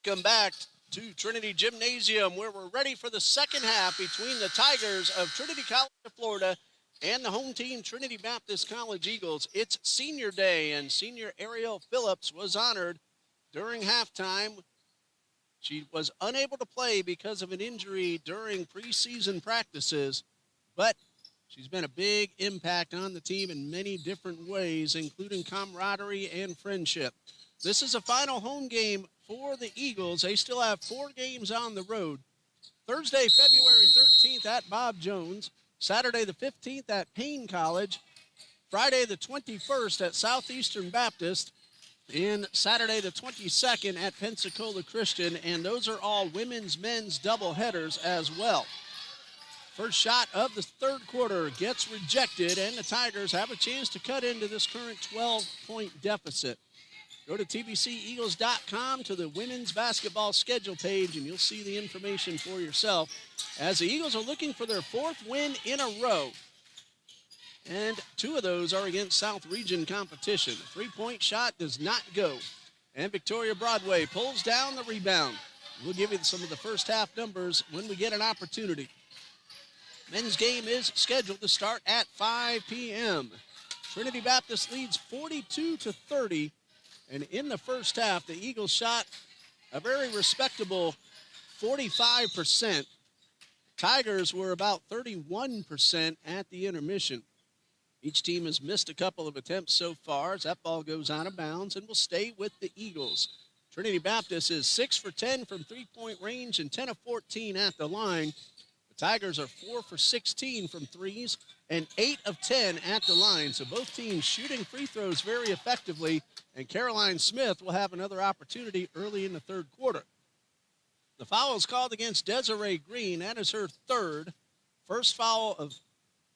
Welcome back to Trinity Gymnasium, where we're ready for the second half between the Tigers of Trinity College of Florida and the home team, Trinity Baptist College Eagles. It's senior day, and senior Ariel Phillips was honored during halftime. She was unable to play because of an injury during preseason practices, but she's been a big impact on the team in many different ways, including camaraderie and friendship. This is a final home game for the Eagles. They still have 4 games on the road. Thursday, February 13th at Bob Jones. Saturday the 15th at Payne College. Friday the 21st at Southeastern Baptist. And Saturday the 22nd at Pensacola Christian. And those are all women's, men's doubleheaders as well. First shot of the third quarter gets rejected, and the Tigers have a chance to cut into this current 12-point deficit. Go to TBCEagles.com to the women's basketball schedule page, and you'll see the information for yourself, as the Eagles are looking for their 4th win in a row. And 2 of those are against South Region competition. The 3-point shot does not go. And Victoria Broadway pulls down the rebound. We'll give you some of the first half numbers when we get an opportunity. Men's game is scheduled to start at 5 p.m. Trinity Baptist leads 42-30. And in the first half, the Eagles shot a very respectable 45%. Tigers were about 31% at the intermission. Each team has missed a couple of attempts so far as that ball goes out of bounds and will stay with the Eagles. Trinity Baptist is 6 for 10 from three-point range and 10 of 14 at the line. The Tigers are 4 for 16 from threes and 8 of 10 at the line. So both teams shooting free throws very effectively. And Caroline Smith will have another opportunity early in the third quarter. The foul is called against Desiree Green. That is her 3rd. First foul of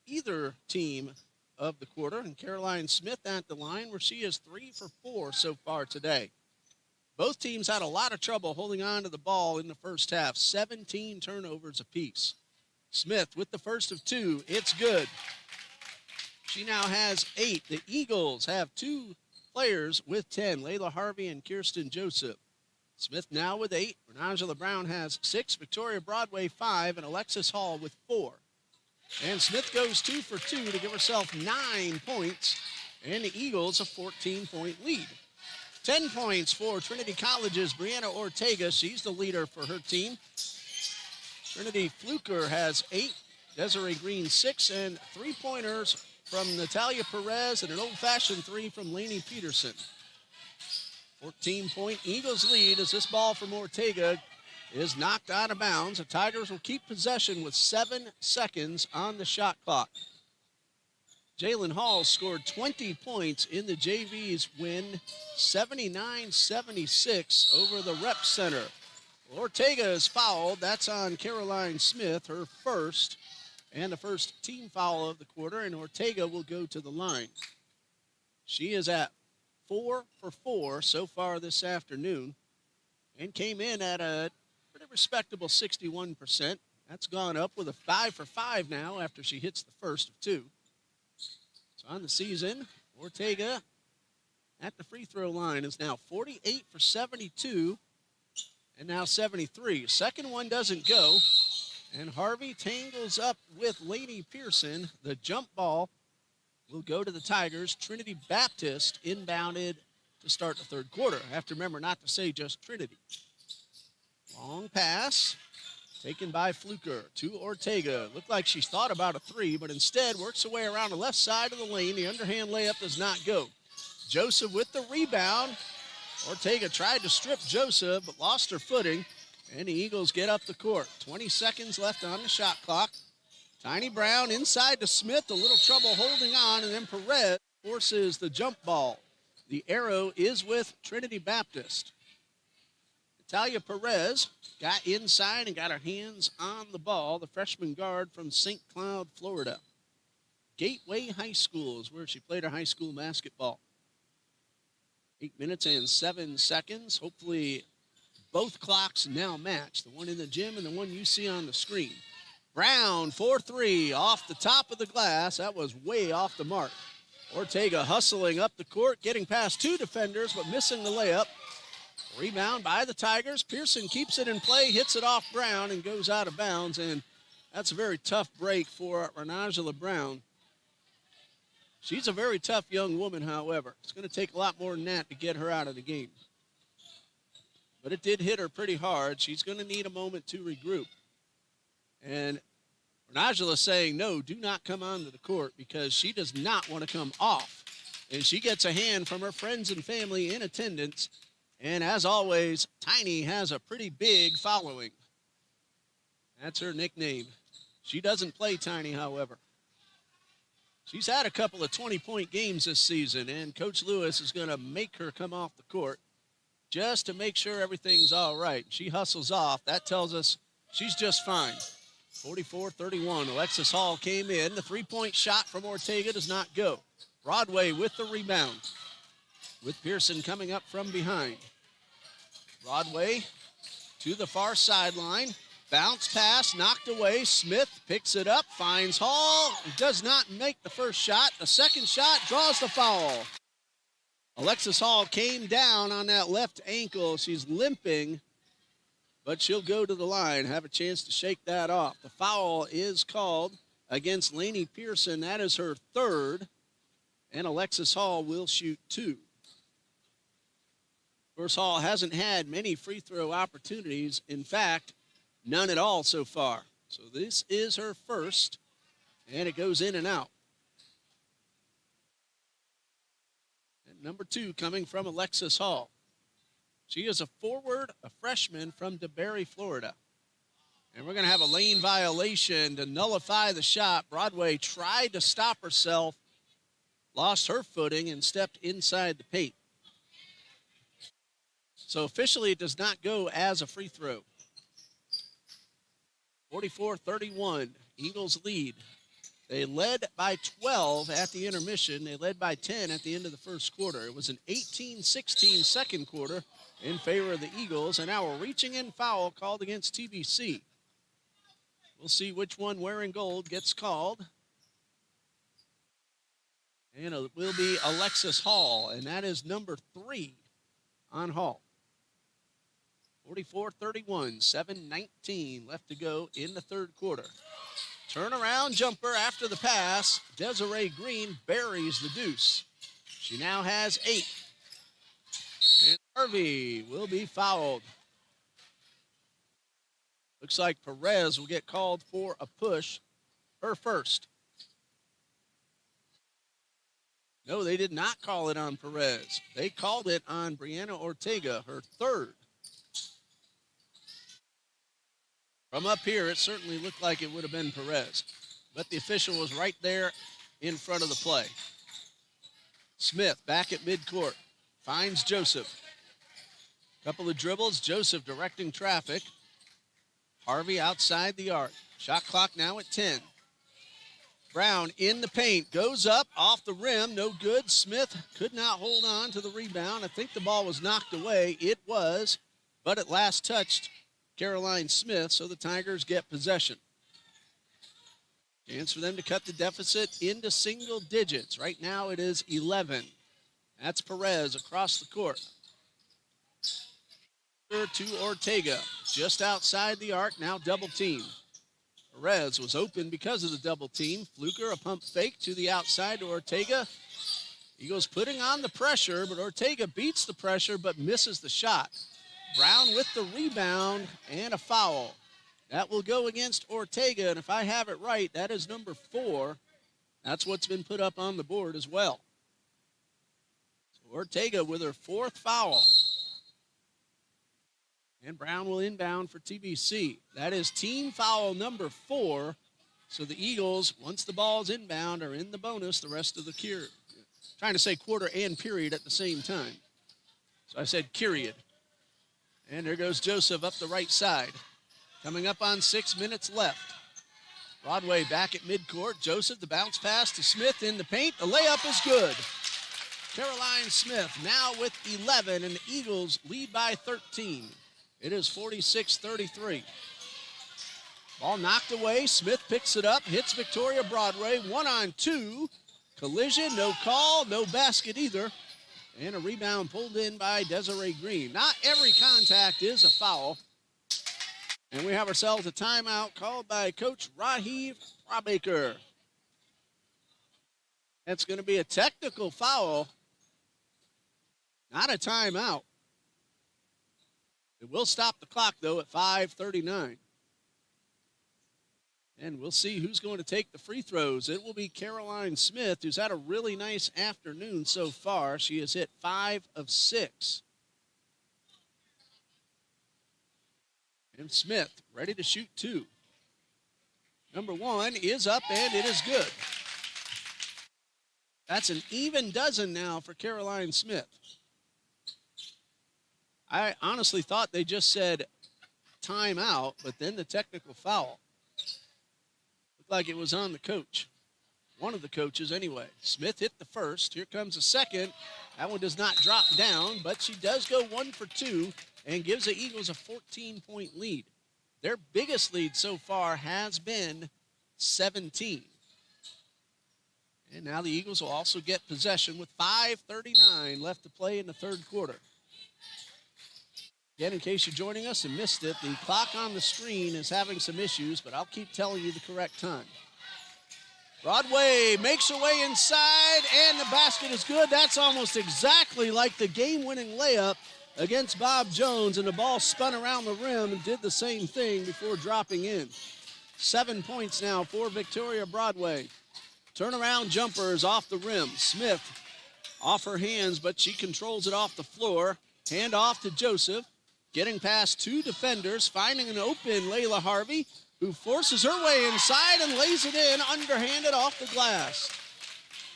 either team of the quarter. And Caroline Smith at the line, where she is 3 for 4 so far today. Both teams had a lot of trouble holding on to the ball in the first half. 17 turnovers apiece. Smith with the first of 2. It's good. She now has 8. The Eagles have 2 players with 10, Layla Harvey and Kirsten Joseph. Smith now with 8. Renangela Brown has 6. Victoria Broadway 5. And Alexis Hall with 4. And Smith goes 2 for 2 to give herself 9 points. And the Eagles a 14-point lead. 10 points for Trinity College's Brianna Ortega. She's the leader for her team. Trinity Fluker has 8. Desiree Green 6. And 3-pointers from Natalia Perez and an old-fashioned 3 from Lainey Peterson. 14-point Eagles lead as this ball from Ortega is knocked out of bounds. The Tigers will keep possession with 7 seconds on the shot clock. Jalen Hall scored 20 points in the JV's win, 79-76 over the Rep Center. Ortega is fouled. That's on Caroline Smith, her first, and the first team foul of the quarter, and Ortega will go to the line. She is at 4 for 4 so far this afternoon and came in at a pretty respectable 61%. That's gone up with a 5 for 5 now after she hits the first of 2. So on the season, Ortega at the free throw line is now 48 for 72 and now 73. Second one doesn't go. And Harvey tangles up with Lainey Pearson. The jump ball will go to the Tigers. Trinity Baptist inbounded to start the third quarter. I have to remember not to say just Trinity. Long pass taken by Fluker to Ortega. Looked like she thought about a 3, but instead works her way around the left side of the lane. The underhand layup does not go. Joseph with the rebound. Ortega tried to strip Joseph, but lost her footing. And the Eagles get up the court. 20 seconds left on the shot clock. Tiny Brown inside to Smith. A little trouble holding on. And then Perez forces the jump ball. The arrow is with Trinity Baptist. Natalia Perez got inside and got her hands on the ball. The freshman guard from St. Cloud, Florida. Gateway High School is where she played her high school basketball. 8 minutes and 7 seconds. Hopefully both clocks now match, the one in the gym and the one you see on the screen. Brown, 4-3, off the top of the glass. That was way off the mark. Ortega hustling up the court, getting past 2 defenders, but missing the layup. Rebound by the Tigers. Pearson keeps it in play, hits it off Brown, and goes out of bounds. And that's a very tough break for Renajala Brown. She's a very tough young woman, however. It's going to take a lot more than that to get her out of the game. But it did hit her pretty hard. She's going to need a moment to regroup. And Renajala saying, no, do not come onto the court because she does not want to come off. And she gets a hand from her friends and family in attendance. And as always, Tiny has a pretty big following. That's her nickname. She doesn't play Tiny, however. She's had a couple of 20-point games this season, and Coach Lewis is going to make her come off the court just to make sure everything's all right. She hustles off. That tells us she's just fine. 44-31. Alexis Hall came in. The three-point shot from Ortega does not go. Broadway with the rebound, with Pearson coming up from behind. Broadway to the far sideline. Bounce pass, knocked away. Smith picks it up, finds Hall. Does not make the first shot. The second shot draws the foul. Alexis Hall came down on that left ankle. She's limping, but she'll go to the line, have a chance to shake that off. The foul is called against Lainey Pearson. That is her third, and Alexis Hall will shoot two. Of course, Hall hasn't had many free throw opportunities. In fact, none at all so far. So this is her first, and it goes in and out. And number two coming from Alexis Hall. She is a forward, a freshman from DeBary, Florida. And we're going to have a lane violation to nullify the shot. Broadway tried to stop herself, lost her footing, and stepped inside the paint. So officially it does not go as a free throw. 44-31, Eagles lead. They led by 12 at the intermission. They led by 10 at the end of the first quarter. It was an 18-16 second quarter in favor of the Eagles, and now a reaching in foul called against TBC. We'll see which one wearing gold gets called. And it will be Alexis Hall, and that is number 3 on Hall. 44-31, 7:19 left to go in the third quarter. Turnaround jumper after the pass. Desiree Green buries the deuce. She now has 8. And Harvey will be fouled. Looks like Perez will get called for a push, her first. No, they did not call it on Perez. They called it on Brianna Ortega, her third. From up here, it certainly looked like it would have been Perez, but the official was right there in front of the play. Smith back at midcourt, finds Joseph. Couple of dribbles, Joseph directing traffic. Harvey outside the arc. Shot clock now at 10. Brown in the paint, goes up, off the rim, no good. Smith could not hold on to the rebound. I think the ball was knocked away. It was, but it last touched Caroline Smith, so the Tigers get possession. Chance for them to cut the deficit into single digits. Right now it is 11. That's Perez across the court. To Ortega, just outside the arc, now double team. Perez was open because of the double team. Fluker, a pump fake to the outside to Ortega. Eagles putting on the pressure, but Ortega beats the pressure but misses the shot. Brown with the rebound and a foul. That will go against Ortega, and if I have it right, that is number 4. That's what's been put up on the board as well. So Ortega with her 4th foul. And Brown will inbound for TBC. That is team foul number 4. So the Eagles, once the ball's inbound, are in the bonus the rest of the period. Trying to say quarter and period at the same time. So I said period. And there goes Joseph up the right side. Coming up on 6 minutes left. Broadway back at midcourt. Joseph, the bounce pass to Smith in the paint. The layup is good. Caroline Smith now with 11, and the Eagles lead by 13. It is 46-33. Ball knocked away. Smith picks it up, hits Victoria Broadway. 1-on-2. Collision, no call, no basket either. And a rebound pulled in by Desiree Green. Not every contact is a foul. And we have ourselves a timeout called by Coach Raheem Rabaker. That's going to be a technical foul, not a timeout. It will stop the clock, though, at 5:39. And we'll see who's going to take the free throws. It will be Caroline Smith, who's had a really nice afternoon so far. She has hit 5 of 6. And Smith ready to shoot 2. Number 1 is up, and it is good. That's an even dozen now for Caroline Smith. I honestly thought they just said timeout, but then the technical foul. Looked like it was on the coach. One of the coaches anyway. Smith hit the first. Here comes the second. That one does not drop down, but she does go 1 for 2 and gives the Eagles a 14-point lead. Their biggest lead so far has been 17. And now the Eagles will also get possession with 5:39 left to play in the third quarter. Again, in case you're joining us and missed it, the clock on the screen is having some issues, but I'll keep telling you the correct time. Broadway makes her way inside, and the basket is good. That's almost exactly like the game-winning layup against Bob Jones, and the ball spun around the rim and did the same thing before dropping in. 7 points now for Victoria Broadway. Turnaround jumpers off the rim. Smith off her hands, but she controls it off the floor. Hand off to Joseph. Getting past 2 defenders, finding an open Layla Harvey, who forces her way inside and lays it in underhanded off the glass.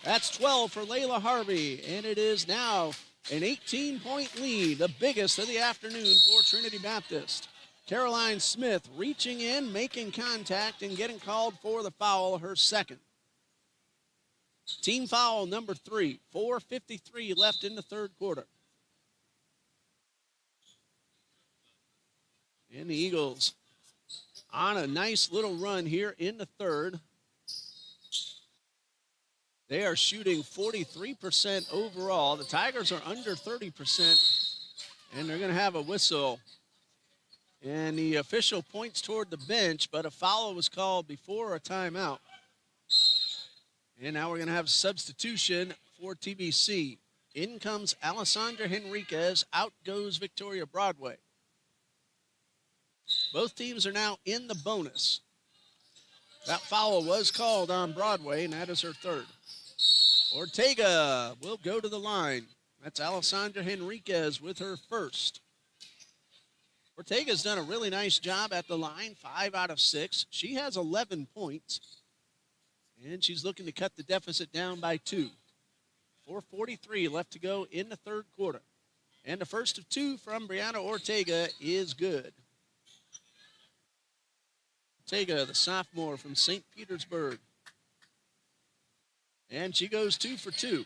That's 12 for Layla Harvey, and it is now an 18-point lead, the biggest of the afternoon for Trinity Baptist. Caroline Smith reaching in, making contact, and getting called for the foul, her second. Team foul number 3, 4:53 left in the third quarter. And the Eagles on a nice little run here in the third. They are shooting 43% overall. The Tigers are under 30%, and they're going to have a whistle. And the official points toward the bench, but a foul was called before a timeout. And now we're going to have a substitution for TBC. In comes Alessandra Henriquez. Out goes Victoria Broadway. Both teams are now in the bonus. That foul was called on Broadway, and that is her third. Ortega will go to the line. That's Alessandra Henriquez with her first. Ortega's done a really nice job at the line, 5 out of 6. She has 11 points, and she's looking to cut the deficit down by 2. 4:43 left to go in the third quarter. And the first of 2 from Brianna Ortega is good. Ortega, the sophomore from St. Petersburg. And she goes 2 for 2.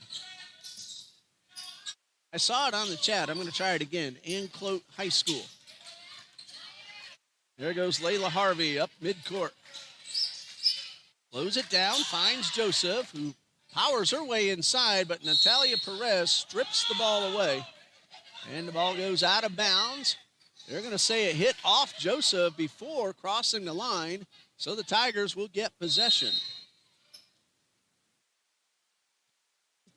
I saw it on the chat. I'm going to try it again. Anclote High School. There goes Layla Harvey up midcourt. Slows it down, finds Joseph, who powers her way inside, but Natalia Perez strips the ball away. And the ball goes out of bounds. They're going to say it hit off Joseph before crossing the line, so the Tigers will get possession.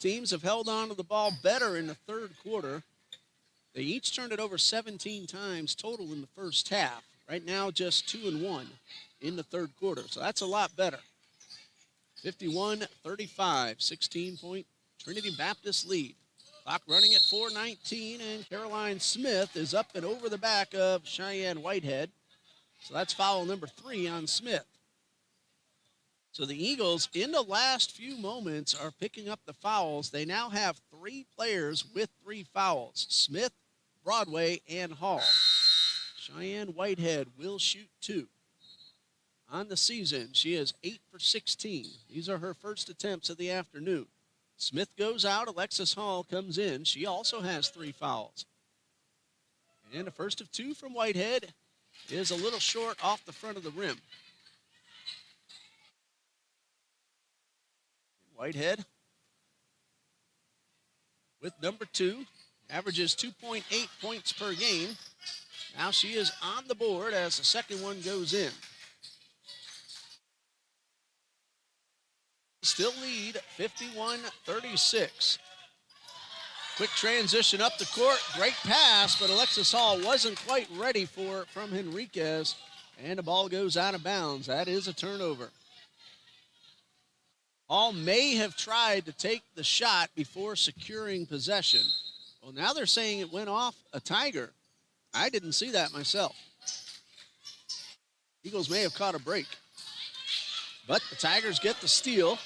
Teams have held on to the ball better in the third quarter. They each turned it over 17 times total in the first half. Right now, just 2-1 in the third quarter, so that's a lot better. 51-35, 16-point Trinity Baptist lead. Clock running at 4:19, and Caroline Smith is up and over the back of Cheyenne Whitehead. So that's foul number 3 on Smith. So the Eagles, in the last few moments, are picking up the fouls. They now have 3 players with 3 fouls: Smith, Broadway, and Hall. Cheyenne Whitehead will shoot 2. On the season, she is 8 for 16. These are her first attempts of the afternoon. Smith goes out. Alexis Hall comes in. She also has 3 fouls. And the first of 2 from Whitehead is a little short off the front of the rim. Whitehead with number 2. Averages 2.8 points per game. Now she is on the board as the second one goes in. Still lead 51-36. Quick transition up the court. Great pass, but Alexis Hall wasn't quite ready for it from Henriquez. And the ball goes out of bounds. That is a turnover. Hall may have tried to take the shot before securing possession. Well, now they're saying it went off a Tiger. I didn't see that myself. Eagles may have caught a break. But the Tigers get the steal.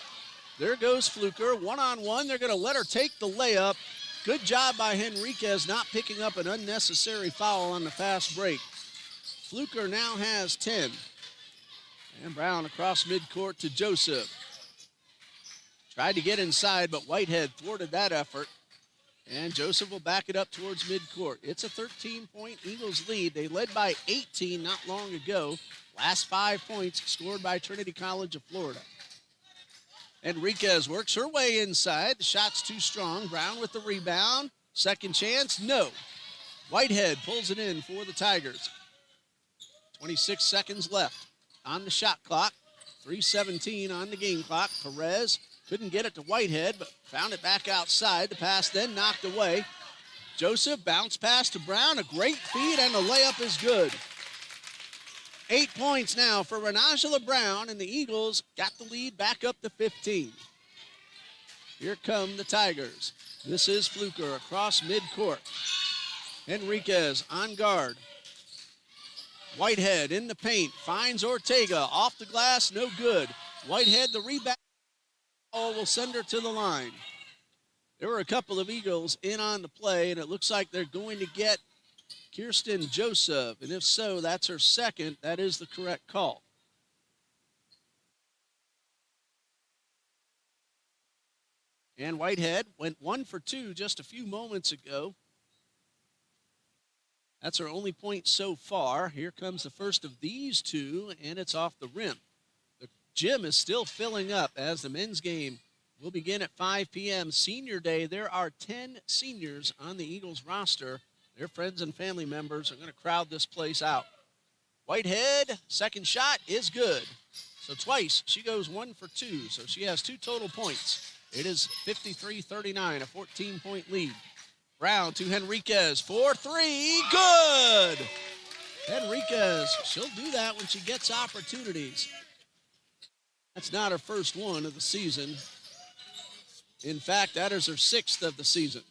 There goes Fluker, one-on-one. They're going to let her take the layup. Good job by Henriquez not picking up an unnecessary foul on the fast break. Fluker now has 10. And Brown across midcourt to Joseph. Tried to get inside, but Whitehead thwarted that effort. And Joseph will back it up towards midcourt. It's a 13-point Eagles lead. They led by 18 not long ago. Last 5 points scored by Trinity College of Florida. Henriquez works her way inside. The shot's too strong. Brown with the rebound. Second chance, no. Whitehead pulls it in for the Tigers. 26 seconds left on the shot clock. 3:17 on the game clock. Perez couldn't get it to Whitehead, but found it back outside. The pass then knocked away. Joseph bounce pass to Brown. A great feed, and the layup is good. 8 points now for Renajala Brown, and the Eagles got the lead back up to 15. Here come the Tigers. This is Fluker across midcourt. Henriquez on guard. Whitehead in the paint, finds Ortega. Off the glass, no good. Whitehead, the rebound, will send her to the line. There were a couple of Eagles in on the play, and it looks like they're going to get Kirsten Joseph, and if so, that's her second. That is the correct call. And Whitehead went 1 for 2 just a few moments ago. That's her only point so far. Here comes the first of these two, and it's off the rim. The gym is still filling up as the men's game will begin at 5 p.m. Senior Day. There are 10 seniors on the Eagles roster. Their friends and family members are going to crowd this place out. Whitehead, second shot is good. So twice she goes 1 for 2. So she has 2 total points. It is 53-39, a 14-point lead. Brown to Henriquez for 3. Good! Henriquez, she'll do that when she gets opportunities. That's not her first one of the season. In fact, that is her 6th of the season.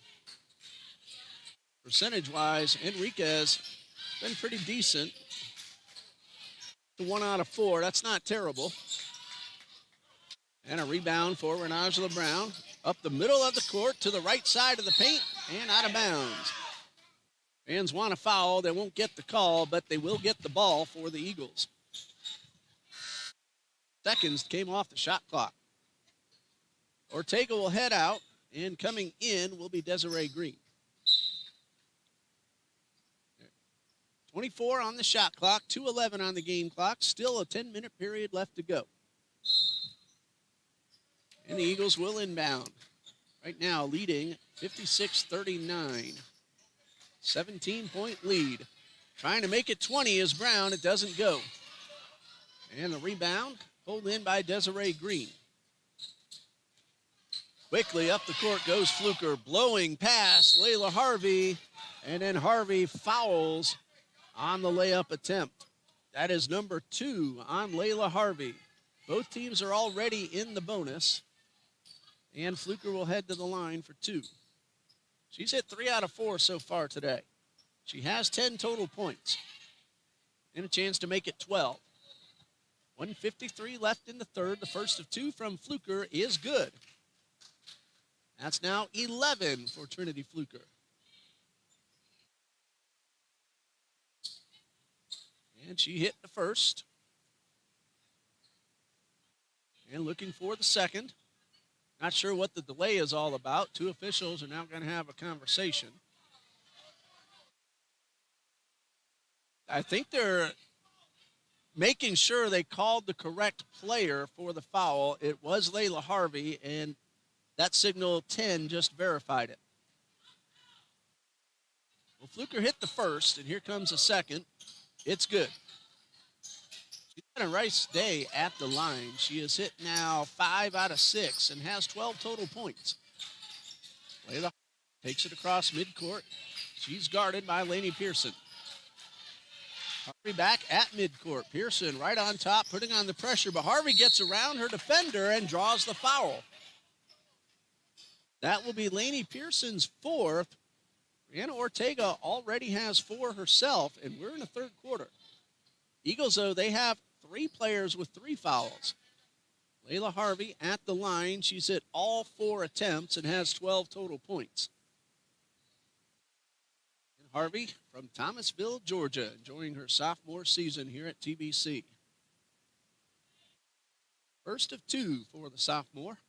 Percentage-wise, Henriquez been pretty decent. 1 out of 4, that's not terrible. And a rebound for Renajala Brown. Up the middle of the court to the right side of the paint and out of bounds. Fans want a foul. They won't get the call, but they will get the ball for the Eagles. Seconds came off the shot clock. Ortega will head out, and coming in will be Desiree Green. 24 on the shot clock, 2:11 on the game clock. Still a 10-minute period left to go. And the Eagles will inbound. Right now leading 56-39. 17-point lead. Trying to make it 20 is Brown. It doesn't go. And the rebound pulled in by Desiree Green. Quickly up the court goes Fluker. Blowing pass, Layla Harvey. And then Harvey fouls on the layup attempt. That is number 2 on Layla Harvey. Both teams are already in the bonus. And Fluker will head to the line for 2. She's hit 3 out of 4 so far today. She has 10 total points. And a chance to make it 12. 1:53 left in the third. The first of 2 from Fluker is good. That's now 11 for Trinity Fluker. And she hit the first. And looking for the second. Not sure what the delay is all about. 2 officials are now going to have a conversation. I think they're making sure they called the correct player for the foul. It was Layla Harvey, and that signal 10 just verified it. Well, Fluker hit the first, and here comes the second. It's good. She's had a nice day at the line. She has hit now 5 out of 6 and has 12 total points. Layla takes it across midcourt. She's guarded by Lainey Pearson. Harvey back at midcourt. Pearson right on top, putting on the pressure, but Harvey gets around her defender and draws the foul. That will be Lainey Pearson's fourth. Brianna Ortega already has 4 herself, and we're in the third quarter. Eagles, though, they have 3 players with 3 fouls. Layla Harvey at the line. She's hit all 4 attempts and has 12 total points. And Harvey from Thomasville, Georgia, enjoying her sophomore season here at TBC. First of 2 for the sophomore.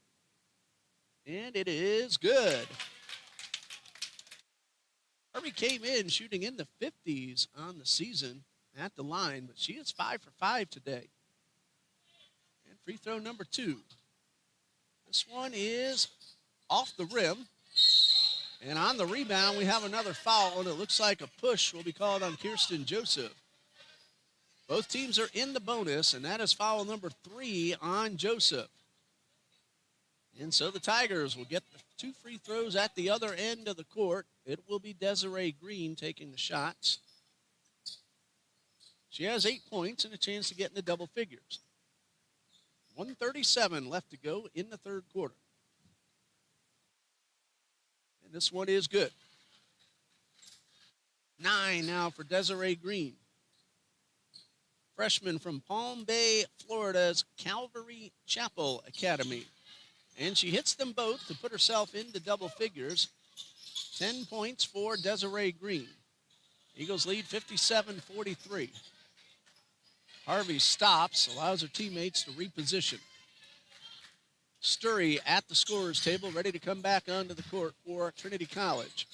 And it is good. Harvey came in shooting in the 50s on the season at the line, but she is 5 for 5 today. And free throw number 2. This one is off the rim. And on the rebound, we have another foul, and it looks like a push will be called on Kirsten Joseph. Both teams are in the bonus, and that is foul number 3 on Joseph. And so the Tigers will get the 2 free throws at the other end of the court. It will be Desiree Green taking the shots. She has 8 points and a chance to get in the double figures. 1:37 left to go in the third quarter. And this one is good. 9 now for Desiree Green. Freshman from Palm Bay, Florida's Calvary Chapel Academy. And she hits them both to put herself into double figures. 10 points for Desiree Green. Eagles lead 57-43. Harvey stops, allows her teammates to reposition. Sturry at the scorer's table, ready to come back onto the court for Trinity College.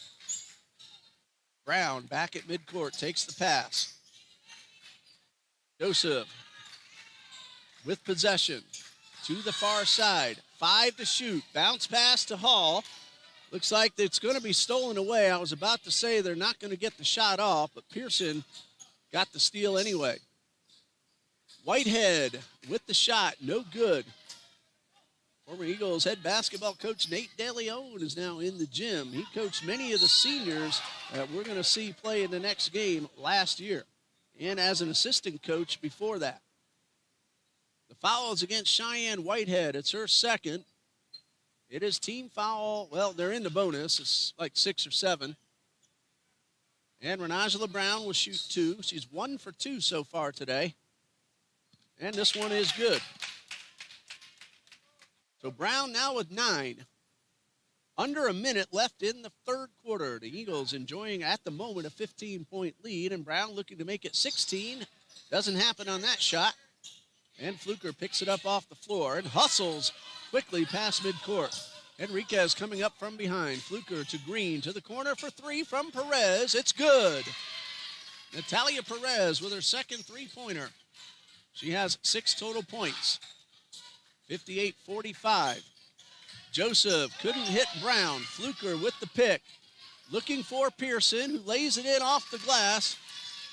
Brown back at midcourt, takes the pass. Joseph with possession to the far side. 5 to shoot. Bounce pass to Hall. Looks like it's going to be stolen away. I was about to say they're not going to get the shot off, but Pearson got the steal anyway. Whitehead with the shot. No good. Former Eagles head basketball coach Nate DeLeon is now in the gym. He coached many of the seniors that we're going to see play in the next game last year, and as an assistant coach before that. The foul is against Cheyenne Whitehead. It's her second. It is team foul. Well, they're in the bonus. It's like 6 or 7. And Renajala Brown will shoot 2. She's 1 for 2 so far today. And this one is good. So Brown now with 9. Under a minute left in the third quarter. The Eagles enjoying at the moment a 15-point lead, and Brown looking to make it 16. Doesn't happen on that shot. And Fluker picks it up off the floor and hustles quickly past midcourt. Enriquez coming up from behind. Fluker to Green to the corner for 3 from Perez. It's good. Natalia Perez with her second three-pointer. She has 6 total points. 58-45. Joseph couldn't hit Brown. Fluker with the pick. Looking for Pearson, who lays it in off the glass.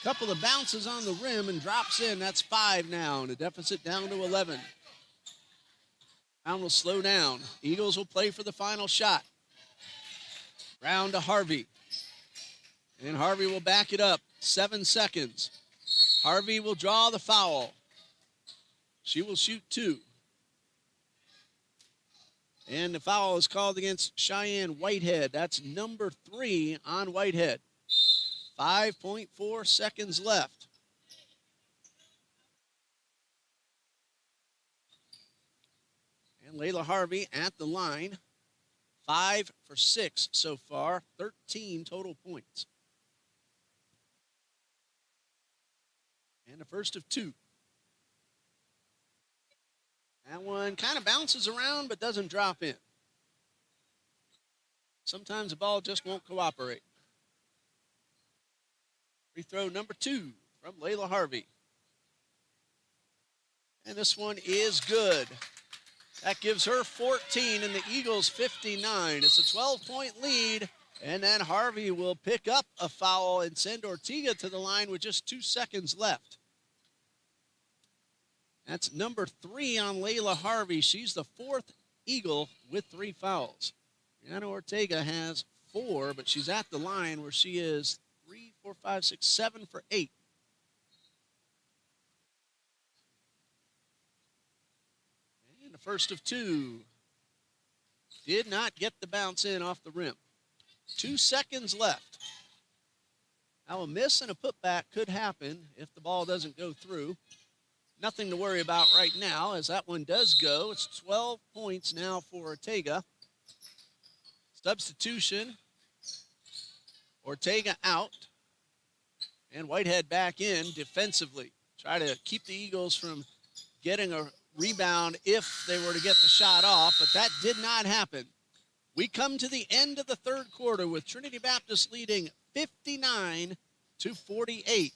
Couple of bounces on the rim and drops in. That's 5 now, and the deficit down to 11. Brown will slow down. Eagles will play for the final shot. Brown to Harvey. And Harvey will back it up. 7 seconds. Harvey will draw the foul. She will shoot 2. And the foul is called against Cheyenne Whitehead. That's number 3 on Whitehead. 5.4 seconds left. And Layla Harvey at the line. 5 for 6 so far. 13 total points. And a first of 2. That one kind of bounces around but doesn't drop in. Sometimes the ball just won't cooperate. Free throw number 2 from Layla Harvey. And this one is good. That gives her 14 and the Eagles 59. It's a 12-point lead And then Harvey will pick up a foul and send Ortega to the line with just 2 seconds left. That's number 3 on Layla Harvey. She's the 4th Eagle with 3 fouls. Brianna Ortega has 4, but she's at the line where she is 3, 4, 5, 6, 7 for 8. And the first of 2. Did not get the bounce in off the rim. 2 seconds left. Now a miss and a putback could happen if the ball doesn't go through. Nothing to worry about right now as that one does go. It's 12 points now for Ortega. Substitution. Ortega out. And Whitehead back in defensively. Try to keep the Eagles from getting a rebound if they were to get the shot off, but that did not happen. We come to the end of the third quarter with Trinity Baptist leading 59-48.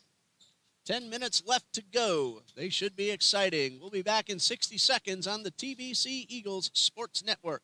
10 minutes left to go. They should be exciting. We'll be back in 60 seconds on the TBC Eagles Sports Network.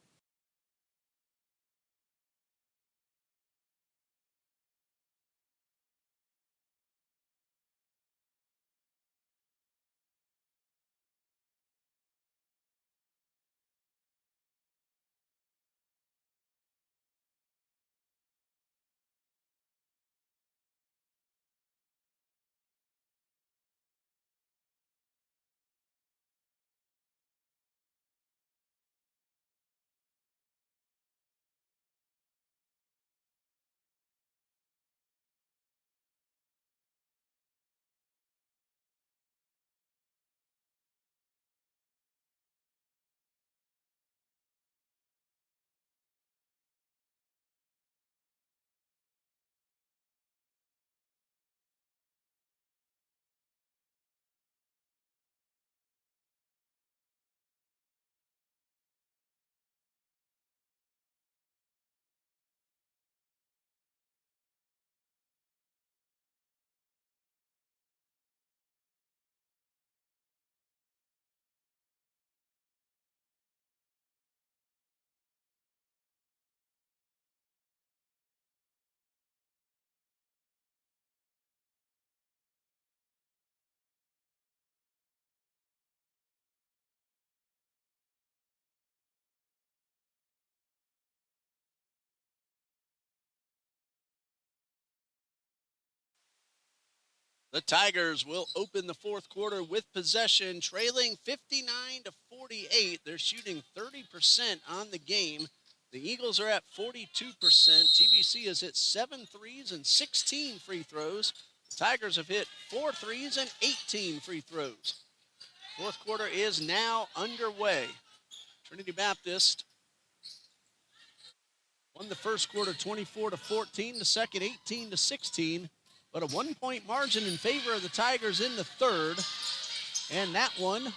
The Tigers will open the fourth quarter with possession, trailing 59-48. They're shooting 30% on the game. The Eagles are at 42%. TBC has hit 7 threes and 16 free throws. The Tigers have hit 4 threes and 18 free throws. Fourth quarter is now underway. Trinity Baptist won the first quarter 24-14, the second 18-16. But a 1-point margin in favor of the Tigers in the third. And that one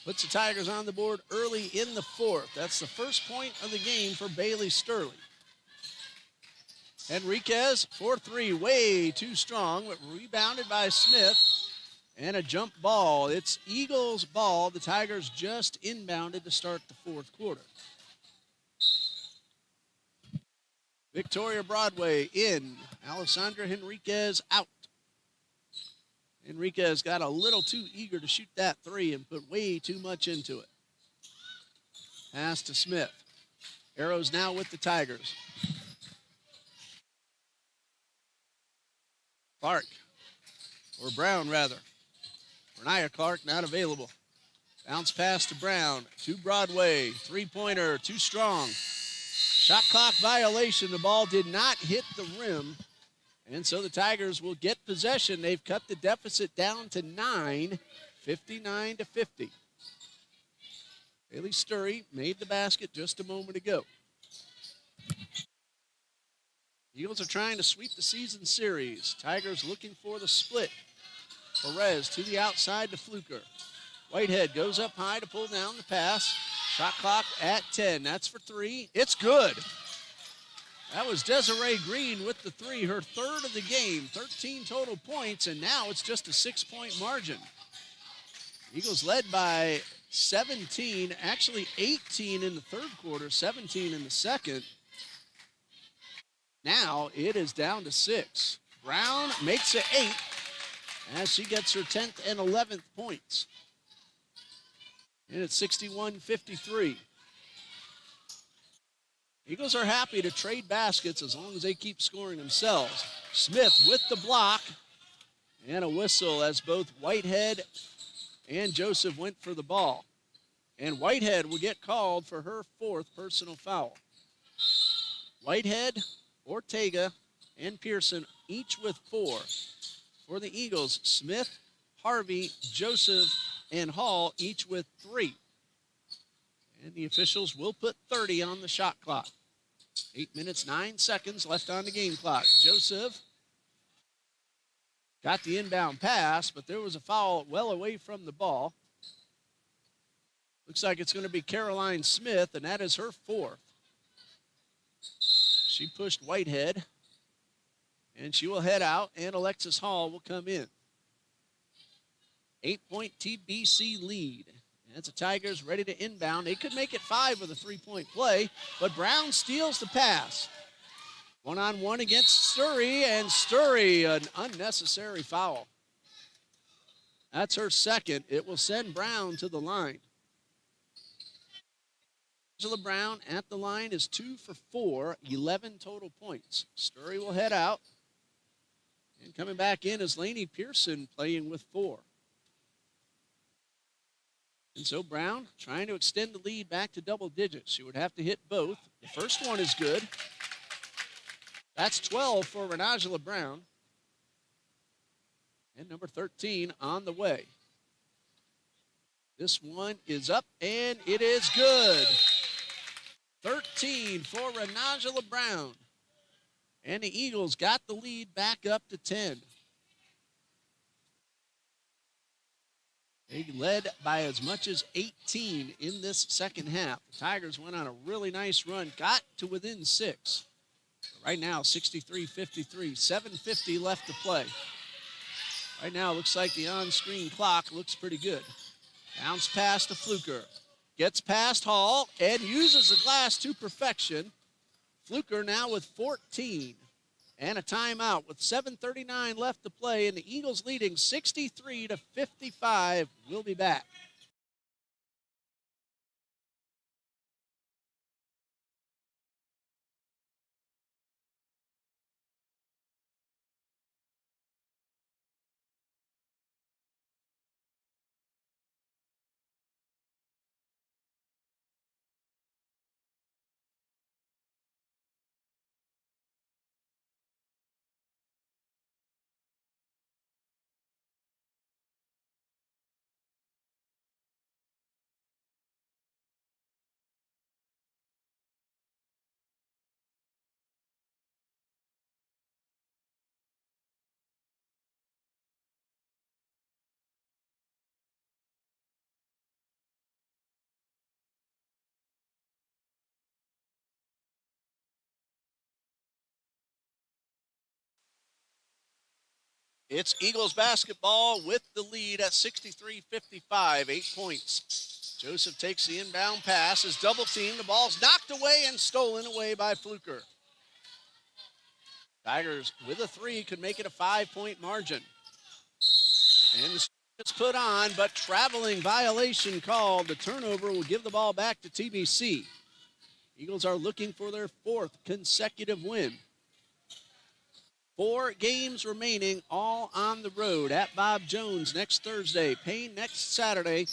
puts the Tigers on the board early in the fourth. That's the first point of the game for Bailey Sterling. Henriquez for 3, way too strong, but rebounded by Smith. And a jump ball. It's Eagles ball. The Tigers just inbounded to start the fourth quarter. Victoria Broadway in. Alessandra Henriquez out. Henriquez got a little too eager to shoot that 3 and put way too much into it. Pass to Smith. Arrows now with the Tigers. Clark, or Brown rather. Renaya Clark not available. Bounce pass to Brown, to Broadway. 3-pointer, too strong. Shot clock violation. The ball did not hit the rim. And so the Tigers will get possession. They've cut the deficit down to 9, 59-50. Bailey Sturry made the basket just a moment ago. Eagles are trying to sweep the season series. Tigers looking for the split. Perez to the outside to Fluker. Whitehead goes up high to pull down the pass. Shot clock at 10. That's for 3. It's good. That was Desiree Green with the 3, her third of the game. 13 total points, and now it's just a 6-point margin. Eagles led by 17, actually 18 in the third quarter, 17 in the second. Now it is down to 6. Brown makes it 8 as she gets her 10th and 11th points. And it's 61-53. Eagles are happy to trade baskets as long as they keep scoring themselves. Smith with the block and a whistle as both Whitehead and Joseph went for the ball. And Whitehead will get called for her 4th personal foul. Whitehead, Ortega, and Pearson each with 4. For the Eagles, Smith, Harvey, Joseph, and Hall each with 3. And the officials will put 30 on the shot clock. 8 minutes, 9 seconds left on the game clock. Joseph got the inbound pass, but there was a foul well away from the ball. Looks like it's going to be Caroline Smith, and that is her 4th. She pushed Whitehead, and she will head out, and Alexis Hall will come in. 8-point TBC lead. As the Tigers ready to inbound. They could make it 5 with a 3-point play, but Brown steals the pass. One-on-one against Sturry, and Sturry, an unnecessary foul. That's her 2nd. It will send Brown to the line. Angela Brown at the line is 2 for 4, 11 total points. Sturry will head out. And coming back in is Lainey Pearson playing with 4. And so Brown trying to extend the lead back to double digits. She would have to hit both. The first one is good. That's 12 for Renajala Brown. And number 13 on the way. This one is up, and it is good. 13 for Renajala Brown. And the Eagles got the lead back up to 10. They led by as much as 18 in this second half. The Tigers went on a really nice run, got to within 6. Right now, 63-53, 7:50 left to play. Right now, looks like the on-screen clock looks pretty good. Bounce pass to Fluker. Gets past Hall and uses the glass to perfection. Fluker now with 14 and a timeout with 7:39 left to play, and the Eagles leading 63-55. We'll be back. It's Eagles basketball with the lead at 63-55, 8 points. Joseph takes the inbound pass, is double teamed, the ball's knocked away and stolen away by Fluker. Tigers with a 3 could make it a 5-point margin. And the it's put on, but traveling violation called. The turnover will give the ball back to TBC. Eagles are looking for their 4th consecutive win. 4 games remaining, all on the road at Bob Jones next Thursday, Payne next Saturday,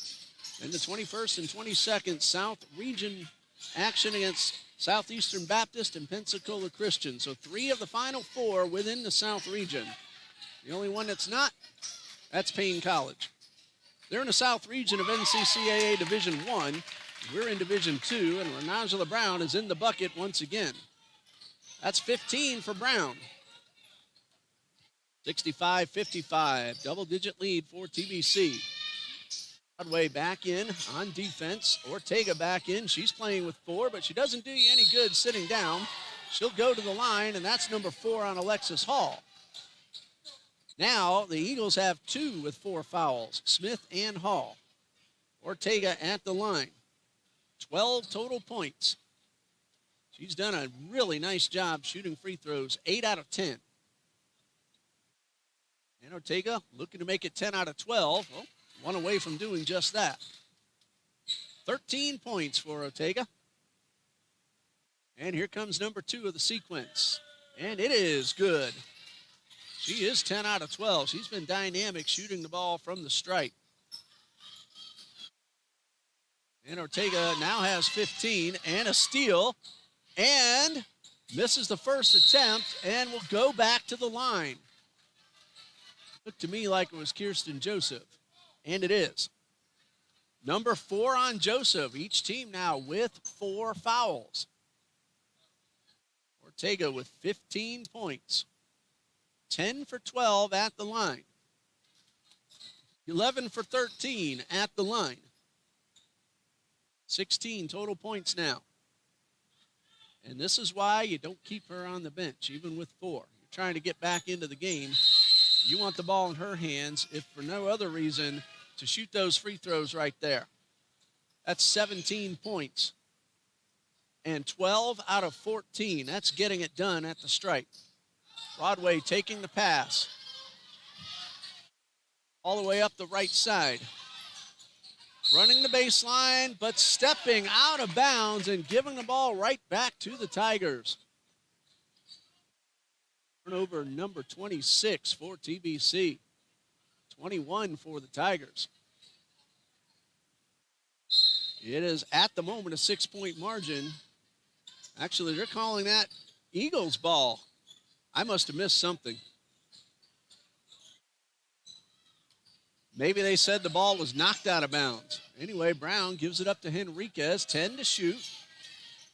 and the 21st and 22nd South Region action against Southeastern Baptist and Pensacola Christian. So 3 of the final 4 within the South Region. The only one that's not, that's Payne College. They're in the South Region of NCCAA Division I. We're in Division II, and Renajala Brown is in the bucket once again. That's 15 for Brown. 65-55, double-digit lead for TBC. Broadway back in on defense. Ortega back in. She's playing with 4, but she doesn't do you any good sitting down. She'll go to the line, and that's number 4 on Alexis Hall. Now the Eagles have 2 with 4 fouls, Smith and Hall. Ortega at the line. 12 total points. She's done a really nice job shooting free throws, 8 out of 10. And Ortega looking to make it 10 out of 12. Well, one away from doing just that. 13 points for Ortega. And here comes number 2 of the sequence. And it is good. She is 10 out of 12. She's been dynamic shooting the ball from the stripe. And Ortega now has 15 and a steal. And misses the first attempt and will go back to the line. Looked to me like it was Kirsten Joseph. And it is. Number 4 on Joseph. Each team now with 4 fouls. Ortega with 15 points. 10 for 12 at the line. 11 for 13 at the line. 16 total points now. And this is why you don't keep her on the bench, even with 4. You're trying to get back into the game. You want the ball in her hands, if for no other reason, to shoot those free throws right there. That's 17 points. And 12 out of 14. That's getting it done at the stripe. Broadway taking the pass. All the way up the right side. Running the baseline, but stepping out of bounds and giving the ball right back to the Tigers. Turnover number 26 for TBC. 21 for the Tigers. It is at the moment a 6-point margin. Actually, they're calling that Eagles ball. I must have missed something. Maybe they said the ball was knocked out of bounds. Anyway, Brown gives it up to Henriquez, 10 to shoot.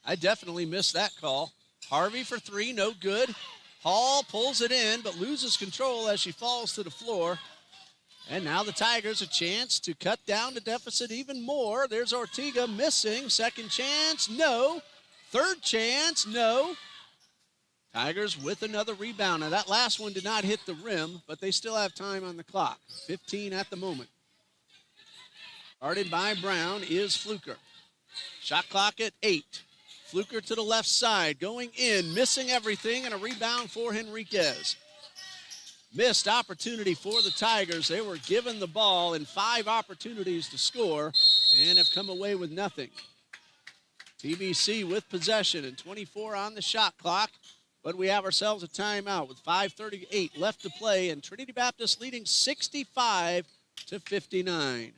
I definitely missed that call. Harvey for 3, no good. Hall pulls it in, but loses control as she falls to the floor. And now the Tigers a chance to cut down the deficit even more. There's Ortega missing. Second chance, no. Third chance, no. Tigers with another rebound. Now that last one did not hit the rim, but they still have time on the clock. 15 at the moment. Guarded by Brown is Fluker. Shot clock at 8. Fluker to the left side, going in, missing everything, and a rebound for Henriquez. Missed opportunity for the Tigers. They were given the ball in 5 opportunities to score and have come away with nothing. TBC with possession and 24 on the shot clock. But we have ourselves a timeout with 5:38 left to play, and Trinity Baptist leading 65-59.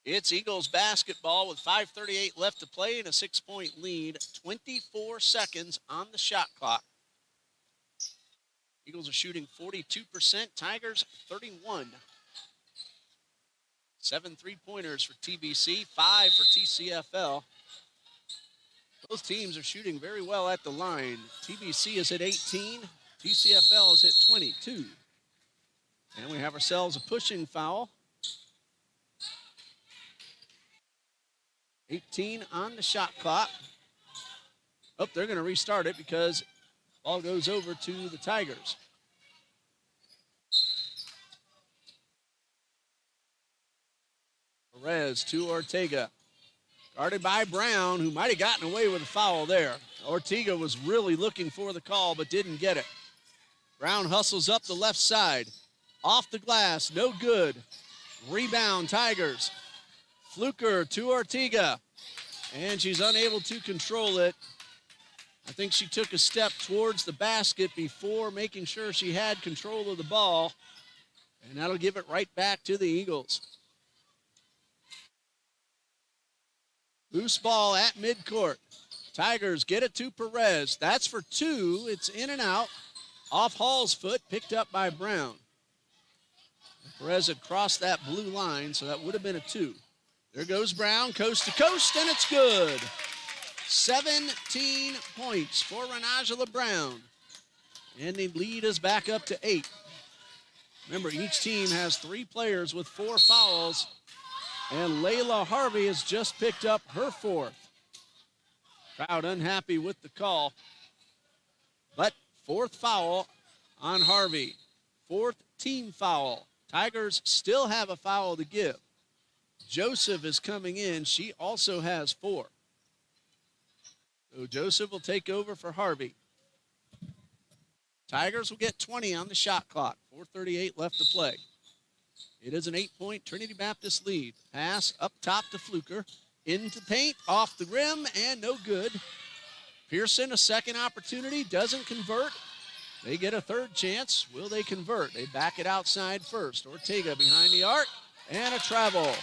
It's Eagles basketball with 5:38 left to play and a 6-point lead. 24 seconds on the shot clock. Eagles are shooting 42%. Tigers 31. 7 3-pointers for TBC, 5 for TCFL. Both teams are shooting very well at the line. TBC is at 18. TCFL is at 22. And we have ourselves a pushing foul. 18 on the shot clock. Oh, they're going to restart it because ball goes over to the Tigers. Perez to Ortega. Guarded by Brown, who might have gotten away with a foul there. Ortega was really looking for the call, but didn't get it. Brown hustles up the left side. Off the glass, no good. Rebound, Tigers. Fluker to Ortega. And she's unable to control it. I think she took a step towards the basket before making sure she had control of the ball, and that'll give it right back to the Eagles. Loose ball at midcourt. Tigers get it to Perez. That's for two. It's in and out. Off Hall's foot, picked up by Brown. Perez had crossed that blue line, so that would have been a two. There goes Brown, coast to coast, and it's good. 17 points for Renajala Brown. And the lead is back up to 8. Remember, each team has 3 players with 4 fouls, and Layla Harvey has just picked up her 4th. Crowd unhappy with the call, but 4th foul on Harvey. 4th team foul. Tigers still have a foul to give. Joseph is coming in. She also has 4. So Joseph will take over for Harvey. Tigers will get 20 on the shot clock. 4:38 left to play. It is an 8-point Trinity Baptist lead. Pass up top to Fluker. Into paint, off the rim, and no good. Pearson, a second opportunity, doesn't convert. They get a third chance. Will they convert? They back it outside first. Ortega behind the arc, and a travel.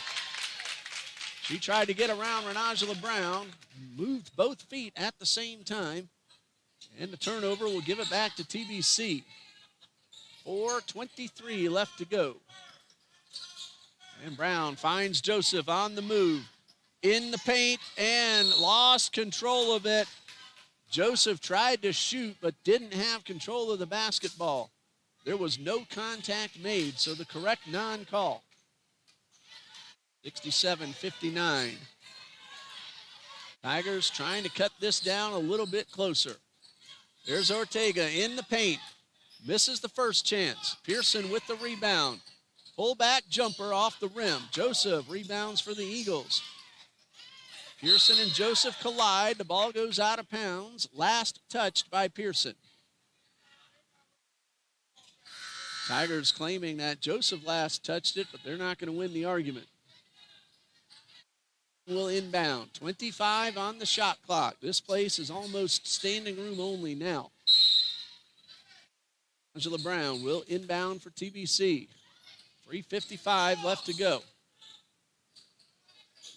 She tried to get around Renajala Brown, moved both feet at the same time, and the turnover will give it back to TBC. 4:23 left to go. And Brown finds Joseph on the move. In the paint and lost control of it. Joseph tried to shoot but didn't have control of the basketball. There was no contact made, so the correct non-call. 67-59. Tigers trying to cut this down a little bit closer. There's Ortega in the paint. Misses the first chance. Pearson with the rebound. Pull-back jumper off the rim. Joseph rebounds for the Eagles. Pearson and Joseph collide. The ball goes out of bounds. Last touched by Pearson. Tigers claiming that Joseph last touched it, but they're not going to win the argument. Will inbound. 25 on the shot clock. This place is almost standing room only now. Angela Brown will inbound for TBC. 3:55 left to go.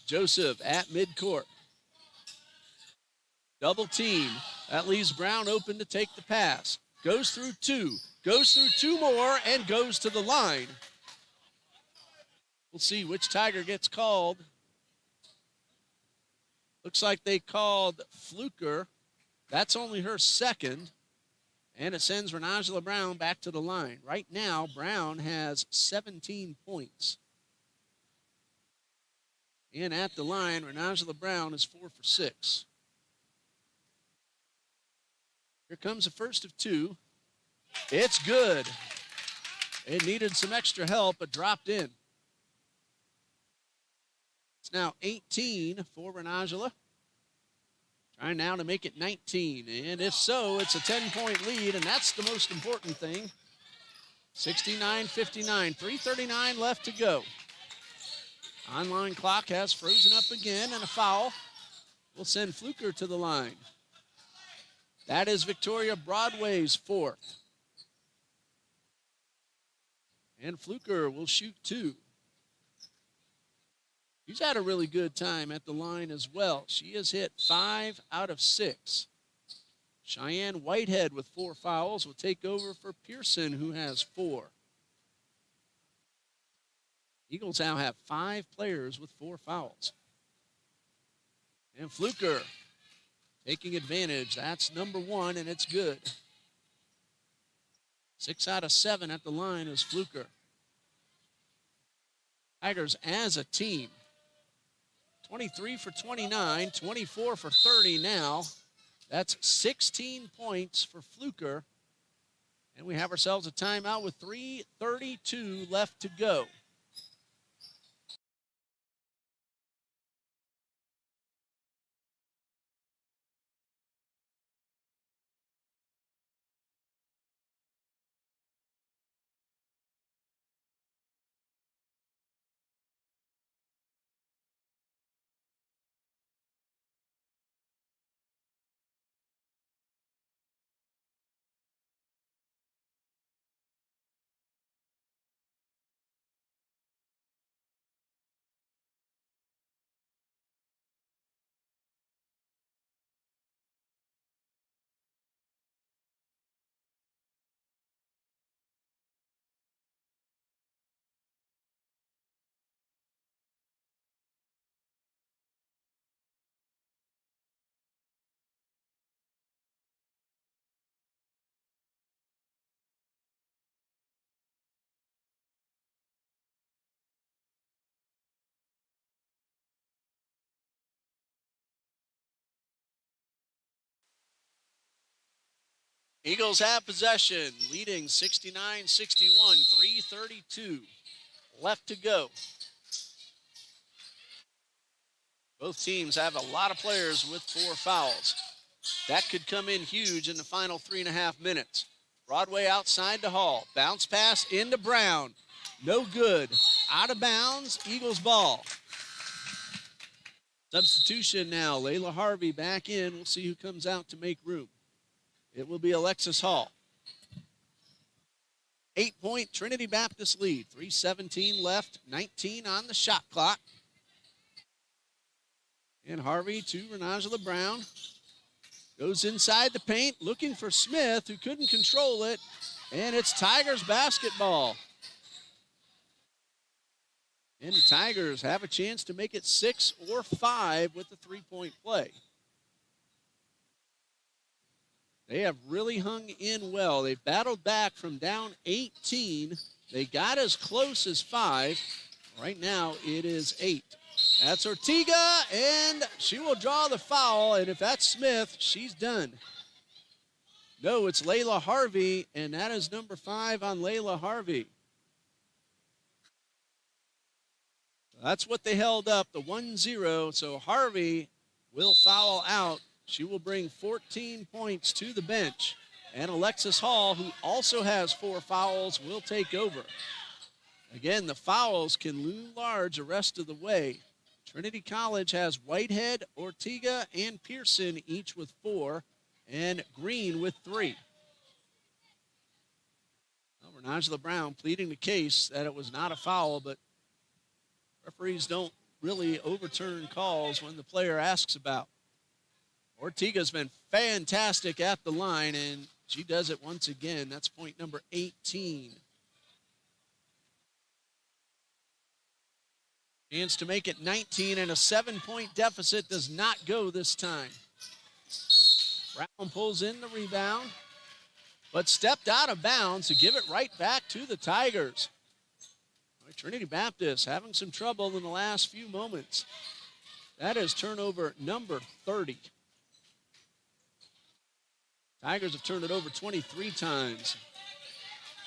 Joseph at midcourt. Double team. That leaves Brown open to take the pass. Goes through 2. Goes through 2 more and goes to the line. We'll see which Tiger gets called. Looks like they called Fluker. That's only her second. And it sends Renajala Brown back to the line. Right now, Brown has 17 points. And at the line, Renajala Brown is 4 for 6. Here comes the first of 2. It's good. It needed some extra help, but dropped in. It's now 18 for Renajala. Trying now to make it 19. And if so, it's a 10-point lead, and that's the most important thing. 69-59. 3:39 left to go. Online clock has frozen up again, and a foul will send Fluker to the line. That is Victoria Broadway's 4th. And Fluker will shoot 2. She's had a really good time at the line as well. She has hit 5 out of 6. Cheyenne Whitehead with 4 fouls will take over for Pearson, who has 4. Eagles now have 5 players with 4 fouls. And Fluker taking advantage. That's number 1, and it's good. 6 out of 7 at the line is Fluker. Tigers as a team. 23 for 29, 24 for 30 now. That's 16 points for Fluker. And we have ourselves a timeout with 3:32 left to go. Eagles have possession, leading 69-61, 3:32 left to go. Both teams have a lot of players with 4 fouls. That could come in huge in the final 3.5 minutes. Broadway outside to Hall. Bounce pass into Brown. No good. Out of bounds, Eagles ball. Substitution now. Layla Harvey back in. We'll see who comes out to make room. It will be Alexis Hall. 8-point Trinity Baptist lead. 3:17 left, 19 on the shot clock. And Harvey to Renajala Brown. Goes inside the paint, looking for Smith, who couldn't control it. And it's Tigers basketball. And the Tigers have a chance to make it 6 or 5 with the 3-point play. They have really hung in well. They've battled back from down 18. They got as close as 5. Right now, it is 8. That's Ortega, and she will draw the foul, and if that's Smith, she's done. No, it's Layla Harvey, and that is number 5 on Layla Harvey. That's what they held up, the 1-0, so Harvey will foul out. She will bring 14 points to the bench, and Alexis Hall, who also has 4 fouls, will take over. Again, the fouls can loom large the rest of the way. Trinity College has Whitehead, Ortega, and Pearson, each with 4, and Green with 3. Well, Renajala Brown pleading the case that it was not a foul, but referees don't really overturn calls when the player asks about. Ortega's been fantastic at the line, and she does it once again. That's point number 18. Chance to make it 19, and a 7-point deficit does not go this time. Brown pulls in the rebound, but stepped out of bounds to give it right back to the Tigers. Trinity Baptist having some trouble in the last few moments. That is turnover number 30. Tigers have turned it over 23 times.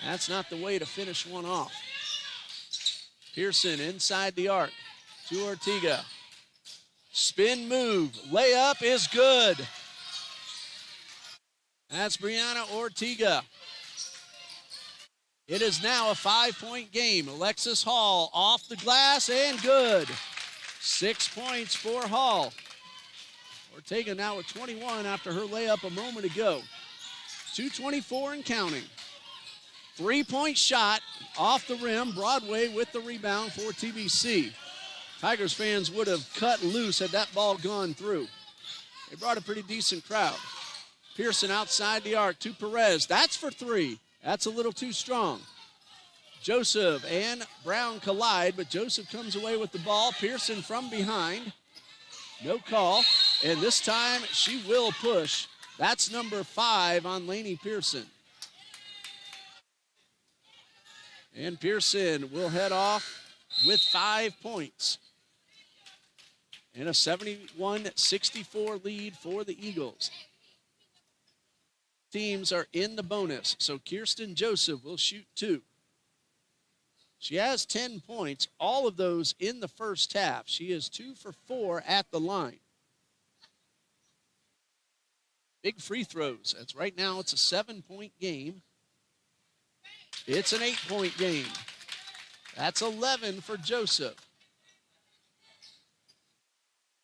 That's not the way to finish one off. Pearson inside the arc to Ortega. Spin move. Layup is good. That's Brianna Ortega. It is now a 5-point game. Alexis Hall off the glass and good. 6 points for Hall. Ortega now with 21 after her layup a moment ago. 2:24 and counting. 3-point shot off the rim. Broadway with the rebound for TBC. Tigers fans would have cut loose had that ball gone through. They brought a pretty decent crowd. Pearson outside the arc to Perez. That's for 3. That's a little too strong. Joseph and Brown collide, but Joseph comes away with the ball. Pearson from behind. No call. And this time she will push. That's number 5 on Lainey Pearson. And Pearson will head off with 5 points. And a 71-64 lead for the Eagles. Teams are in the bonus, so Kirsten Joseph will shoot 2. She has 10 points, all of those in the first half. She is 2 for 4 at the line. Big free throws. That's right now it's a 7-point game. It's an 8-point game. That's 11 for Joseph.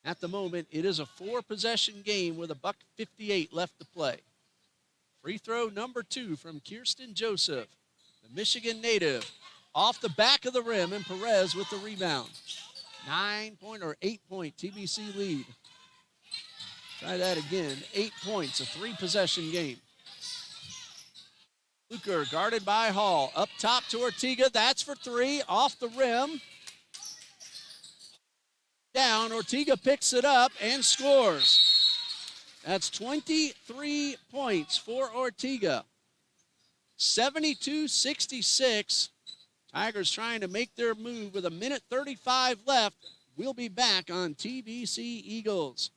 At the moment, it is a 4-possession game with a $1:58 left to play. Free throw number 2 from Kirsten Joseph, the Michigan native, off the back of the rim, and Perez with the rebound. 9-point or 8-point TBC lead. Try that again. 8 points, a 3-possession game. Luker guarded by Hall. Up top to Ortega. That's for 3. Off the rim. Down. Ortega picks it up and scores. That's 23 points for Ortega. 72-66. Tigers trying to make their move with 1:35 left. We'll be back on TBC Eagles.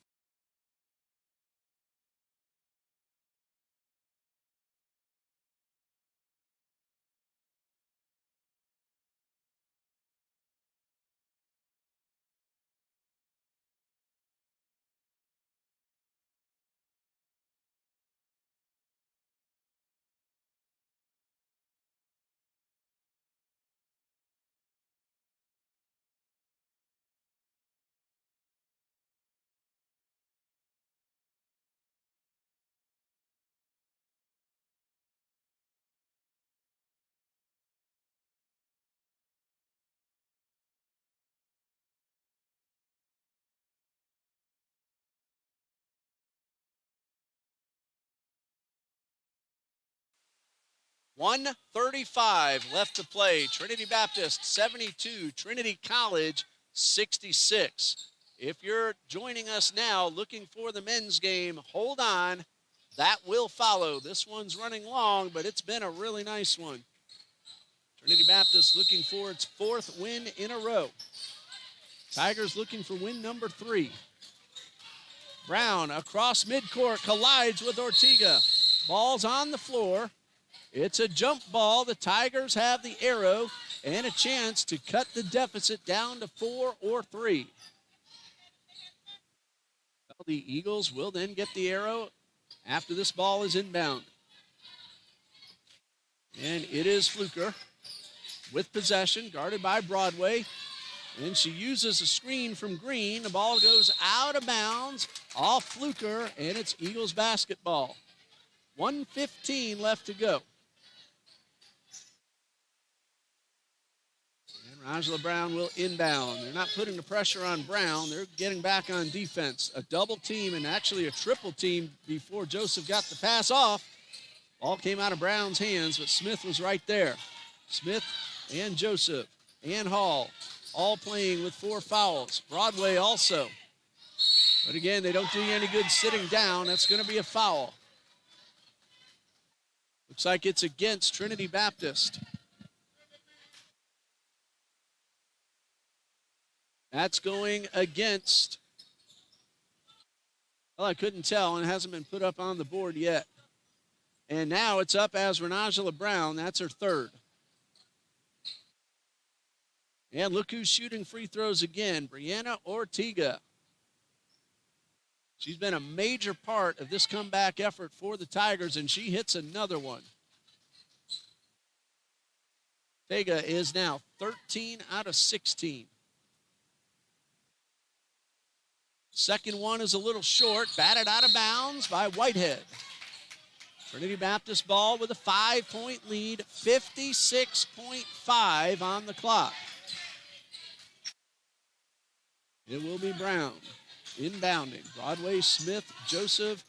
1:35 left to play. Trinity Baptist 72, Trinity College 66. If you're joining us now looking for the men's game, hold on. That will follow. This one's running long, but it's been a really nice one. Trinity Baptist looking for its 4th win in a row. Tigers looking for win number 3. Brown across midcourt, collides with Ortega. Ball's on the floor. It's a jump ball. The Tigers have the arrow and a chance to cut the deficit down to 4 or 3. Well, the Eagles will then get the arrow after this ball is inbound. And it is Fluker with possession, guarded by Broadway. And she uses a screen from Green. The ball goes out of bounds, off Fluker, and it's Eagles basketball. 1:15 left to go. And Angela Brown will inbound. They're not putting the pressure on Brown. They're getting back on defense. A double team and actually a triple team before Joseph got the pass off. Ball came out of Brown's hands, but Smith was right there. Smith and Joseph and Hall all playing with 4 fouls. Broadway also. But again, they don't do you any good sitting down. That's going to be a foul. Looks like it's against Trinity Baptist. That's going against, well, I couldn't tell, and it hasn't been put up on the board yet. And now it's up as Renangela Brown. That's her 3rd. And look who's shooting free throws again, Brianna Ortega. She's been a major part of this comeback effort for the Tigers, and she hits another one. Ortega is now 13 out of 16. Second one is a little short, batted out of bounds by Whitehead. Trinity Baptist ball with a 5-point lead, 56.5 on the clock. It will be Brown inbounding. Broadway, Smith, Joseph,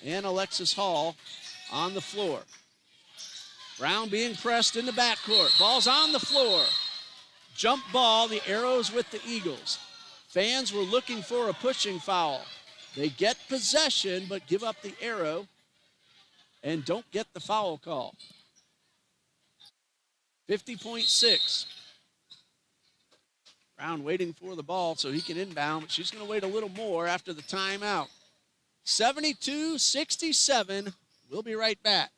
and Alexis Hall on the floor. Brown being pressed in the backcourt. Ball's on the floor. Jump ball, the arrows with the Eagles. Fans were looking for a pushing foul. They get possession, but give up the arrow and don't get the foul call. 50.6. Brown waiting for the ball so he can inbound, but she's going to wait a little more after the timeout. 72-67. We'll be right back.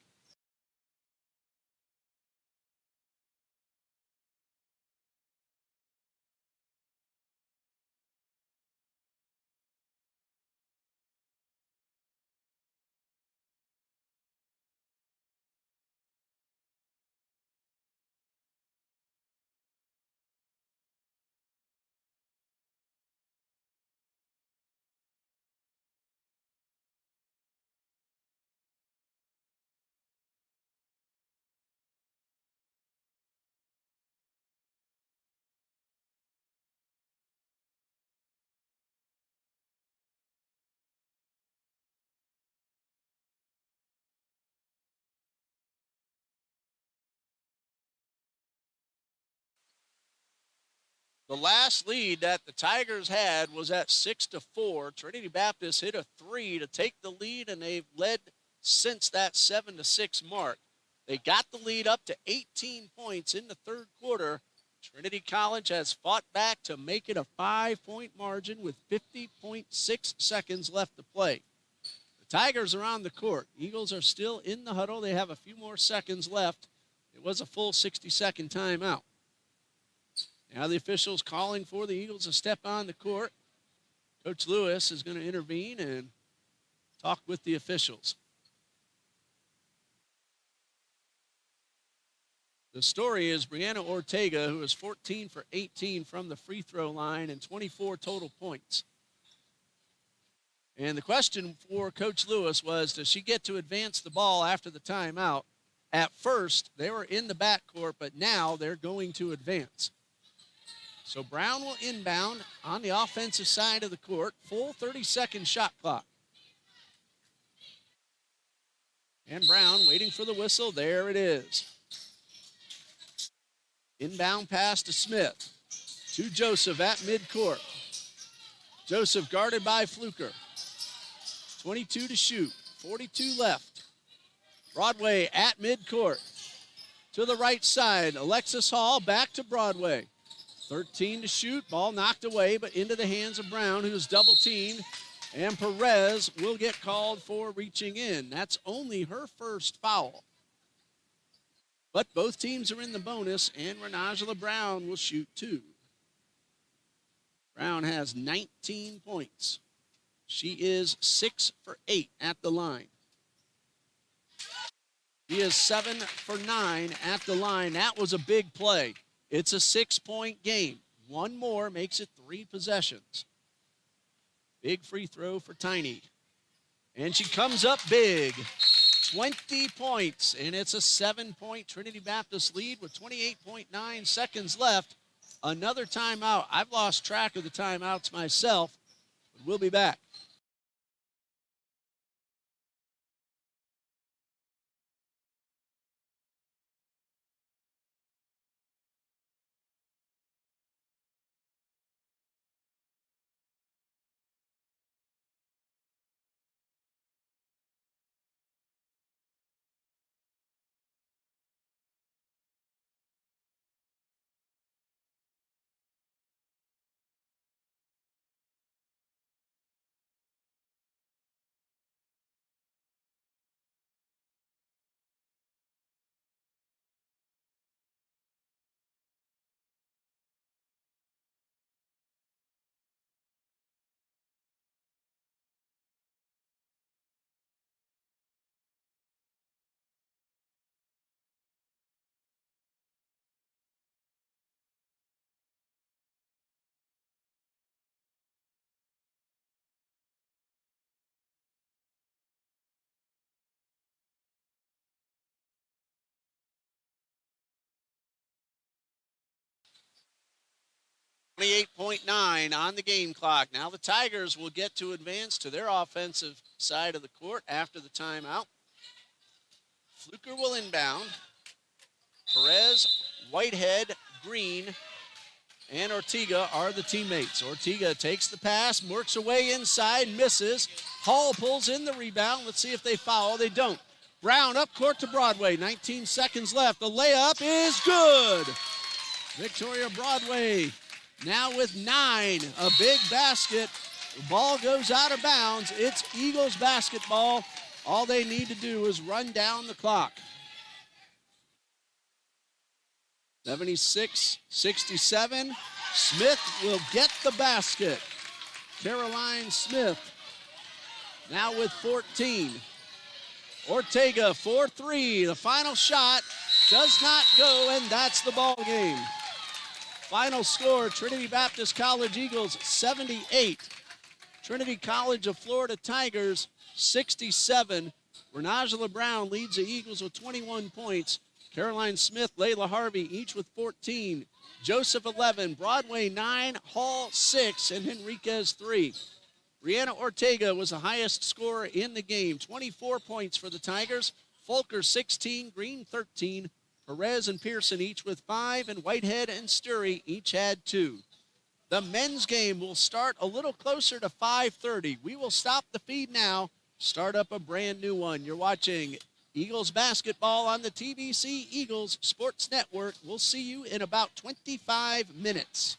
The last lead that the Tigers had was at 6-4. Trinity Baptist hit a 3 to take the lead, and they've led since that 7-6 mark. They got the lead up to 18 points in the 3rd quarter. Trinity College has fought back to make it a 5-point margin with 50.6 seconds left to play. The Tigers are on the court. Eagles are still in the huddle. They have a few more seconds left. It was a full 60-second timeout. Now the officials calling for the Eagles to step on the court. Coach Lewis is going to intervene and talk with the officials. The story is Brianna Ortega, who is 14 for 18 from the free throw line and 24 total points. And the question for Coach Lewis was, does she get to advance the ball after the timeout? At first, they were in the backcourt, but now they're going to advance. So Brown will inbound on the offensive side of the court. Full 30-second shot clock. And Brown waiting for the whistle. There it is. Inbound pass to Smith. To Joseph at midcourt. Joseph guarded by Fluker. 22 to shoot. 42 left. Broadway at midcourt. To the right side. Alexis Hall back to Broadway. 13 to shoot. Ball knocked away, but into the hands of Brown, who's double teamed. And Perez will get called for reaching in. That's only her first foul. But both teams are in the bonus, and Renajala Brown will shoot 2. Brown has 19 points. She is 6 for 8 at the line. She is 7 for 9 at the line. That was a big play. It's a 6-point game. One more makes it 3 possessions. Big free throw for Tiny. And she comes up big. 20 points, and it's a 7-point Trinity Baptist lead with 28.9 seconds left. Another timeout. I've lost track of the timeouts myself, but we'll be back. .9 on the game clock. Now the Tigers will get to advance to their offensive side of the court after the timeout. Fluker will inbound. Perez, Whitehead, Green, and Ortega are the teammates. Ortega takes the pass, works away inside, misses. Hall pulls in the rebound. Let's see if they foul. They don't. Brown up court to Broadway. 19 seconds left. The layup is good. Victoria Broadway now with 9, a big basket. The ball goes out of bounds. It's Eagles basketball. All they need to do is run down the clock. 76-67. Smith will get the basket. Caroline Smith now with 14. Ortega 4-3. The final shot does not go, and that's the ball game. Final score, Trinity Baptist College Eagles 78. Trinity College of Florida Tigers 67. Renajala Brown leads the Eagles with 21 points. Caroline Smith, Layla Harvey, each with 14. Joseph 11, Broadway 9, Hall 6, and Henriquez 3. Brianna Ortega was the highest scorer in the game. 24 points for the Tigers. Fulker 16, Green 13. Perez and Pearson each with 5, and Whitehead and Sturry each had 2. The men's game will start a little closer to 5:30. We will stop the feed now, start up a brand new one. You're watching Eagles basketball on the TBC Eagles Sports Network. We'll see you in about 25 minutes.